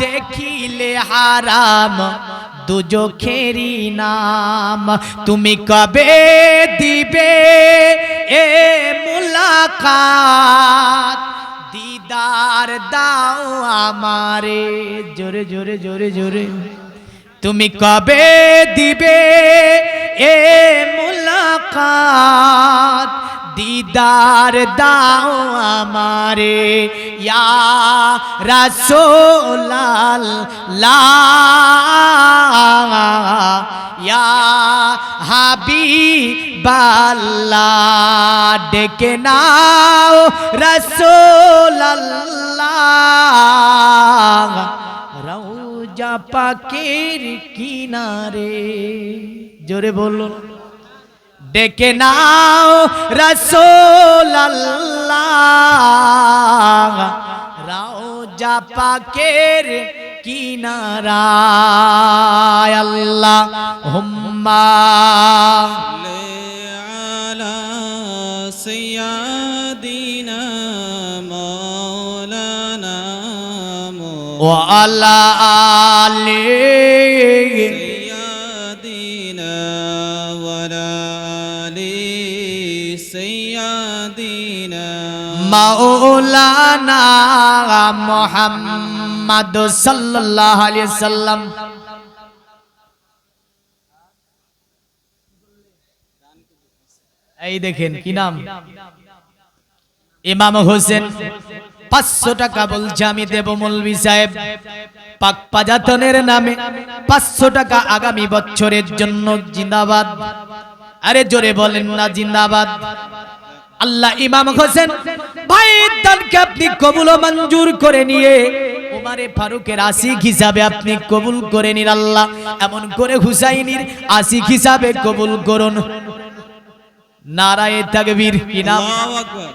দেখিলে হারাম দুজখেরি নাম। তুমি কবে দিবে এ মুলাকাত, দিদার দাও আমারে। জোরে জোরে জোরে জোরে। তুমি কবে দিবে এ মুলাকাত, দিদার দাও আমারে, ইয়া রাসূলুল্লাহ, ইয়া হাবিবাল্লাহ। ডেকে নাও রাসূলুল্লাহ, রওজা পাকের কিনারে। জোরে বলুন। ডেকে নাও রাসূলুল্লাহ রওজা পাকের কিনারায় আল্লাহুম্মা আলা সাইয়্যিদিনা মাওলানা ওয়া আলা আলি সাইয়্যিদিনা ওয়া আলি সাইয়্যিদিনা মাওলানা মুহাম্মদ সাল্লাল্লাহু আলাইহি সাল্লাম। এই দেখেন কি নাম, ইমাম হোসেন। 500 টাকা বলছে আমি দেব মৌলভী সাহেব, পাক পাজাতনের নামে 500 টাকা আগামী বছরের জন্য। জিন্দাবাদ, আরে জোরে বলেন না জিন্দাবাদ। আল্লাহ ইমাম হোসেন ভাইয়ের দানকে আপনি কবুল ও মঞ্জুর করে নিয়ে উমারে ফারুকের আশিক হিসাবে আপনি কবুল করে নিন আল্লাহ। এমন করে হুসাইনির আশিক হিসাবে কবুল করুন। নারায়ে তাকবীর। কি নাম? আল্লাহু আকবার।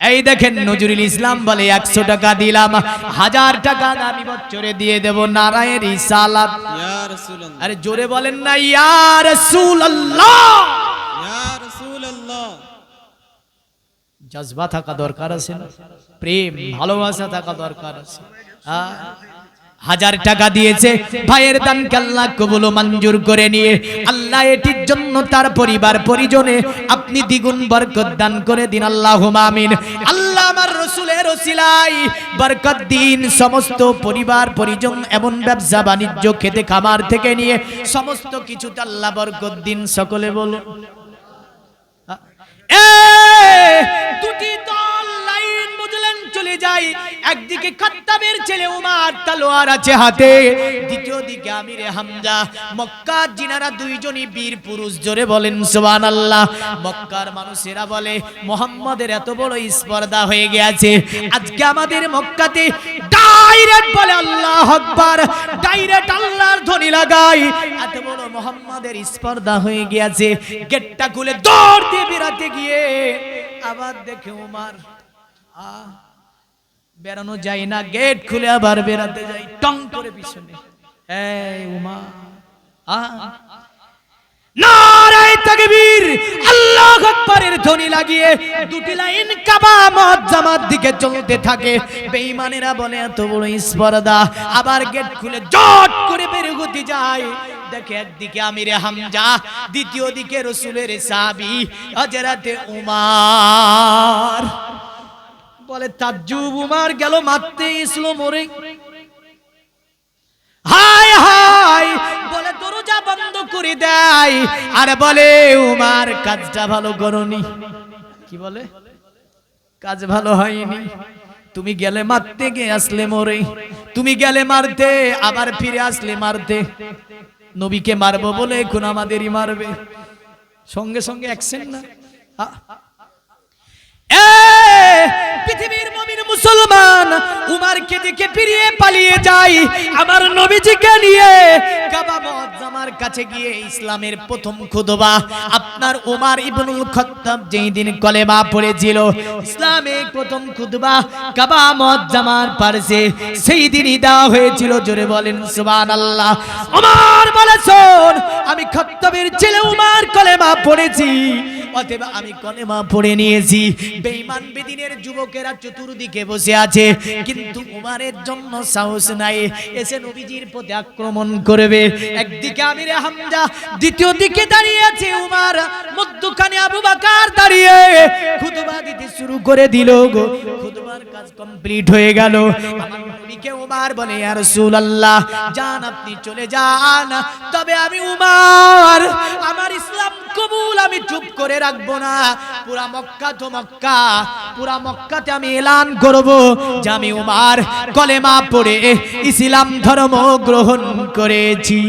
এই দেখেন নজরুল ইসলাম বলে 100 টাকা দিলাম, 1000 টাকা আগামী বছরে দিয়ে দেব। নারায়ে রিসালাত। ইয়া রাসূলুল্লাহ, আরে জোরে বলেন না ইয়া রাসূলুল্লাহ। ইয়া রাসূলুল্লাহ। জজবা থাকা দরকার আছে না, প্রেম ভালোবাসা থাকা দরকার আছে। 1000 টাকা দিয়েছে, ভাইয়ের দানকে আল্লাহ কবুল ও মঞ্জুর করে নিয়ে আল্লাহ এটির জন্য তার পরিবার পরিজনে আপনি দ্বিগুণ বরকত দান করে দিন। আল্লাহুম্মা আমিন। আল্লাহ আমার রাসূলের ওসিলায় বরকত দিন। সমস্ত পরিবার পরিজন এমন ব্যবসা বাণিজ্য খেতে খামার থেকে নিয়ে সমস্ত কিছুতে আল্লাহ বরকত দিন। সকলে বলুন। দুটি দল লাইন বুঝলেন চলে যায়। একদিকে খাত্তাবের ছেলে উমার তলোয়ার আছে হাতে, দ্বিতীয় দিকে আমিরে হামজা। মক্কার জিনারা দুইজনই বীর পুরুষ। জোরে বলেন সুবহানাল্লাহ। মক্কার মানুষেরা বলে মুহাম্মাদের এত বড় স্পর্ধা হয়ে গেছে, আজকে আমাদের মক্কাতে ডাইরেক্ট বলে আল্লাহু আকবার, ডাইরেক্ট আল্লাহর ধ্বনি লাগাই। এত বড় মুহাম্মাদের স্পর্ধা হয়ে গেছে, গেটটা খুলে দৌড় দিয়ে বেরাতে গিয়ে আবার দেখে উমার বেরানো যায় না, গেট খুলে আবার বেরাতে যাই, টং করে পিছনে। এই উমার নারায়ে তাকবীর, আল্লাহু আকবারের ধ্বনি লাগিয়ে দুটি লাইন কাবা মুআজ্জামার দিকে চলতে থাকে। বেঈমানেরা বলে এত বড় স্পর্ধা, আবার গেট খুলে জট করে বের হতে যায়। দেখে একদিকে আমিরে হামজা, দ্বিতীয় দিকে রাসূলের সাহাবী হযরতে উমার। বলে তাজ্জুব, উমার গেল মারতে ইসলো মরে। হায় হায় বলে দরজা বন্ধ করে দেয় আর বলে উমার কাজটা ভালো করনি। কি বলে? কাজ ভালো হয়নি। তুমি গেলে মারতে, গিয়ে আসলে মরে। তুমি গেলে মারতে, আবার ফিরে আসলে মারতে। নবীকে মারবো বলে এখন আমাদেরই মারবে। সঙ্গে সঙ্গে অ্যাকশন না। পৃথিবীর মুমিন মুসলমান উমারকে দেখে ফিরিয়ে পালিয়ে যায় আমার নবীজিকে নিয়ে কাবা মুআজ্জামার কাছে গিয়ে ইসলামের প্রথম খুতবা আপনার উমার ইবনুল খাত্তাব যেই দিন কলেমা পড়েছিল, ইসলামের প্রথম খুতবা কাবা মুআজ্জামার পাশে সেই দিনই দেওয়া হয়েছিল। জোরে বলেন সুবহানাল্লাহ। উমার বলে শোন, আমি খাত্তাবের ছেলে উমার কলেমা পড়েছি, অতএব আমি কলেমা পড়ে নিয়েছি। বেঈমান বেদিনের যুবকেরা চতুর্দিকে বসে আছে, কিন্তু উমারের জন্য সাহস নাই, এসে নবীজির প্রতি আক্রমণ করবে। একদিকে আমিরে হামজা, দ্বিতীয় দিকে দাঁড়িয়ে আছে উমার, মধ্যখানে আবু বকর দাঁড়িয়ে খুতবা দিতে শুরু করে দিল। খুতবার কাজ কমপ্লিট হয়ে গেল। আমার নবীকে উমার বলে ইয়া রাসূলুল্লাহ, যান আপনি চলে যান, তবে আমি উমার আমার ইসলাম কবুল আমি চুপ করে রাখবো না। পুরা মক্কা তো মক্কা, পুরা মক্কাতে আমি এলান করব যে আমি উমার কলেমা পড়ে ইসলাম ধর্ম গ্রহণ করেছি।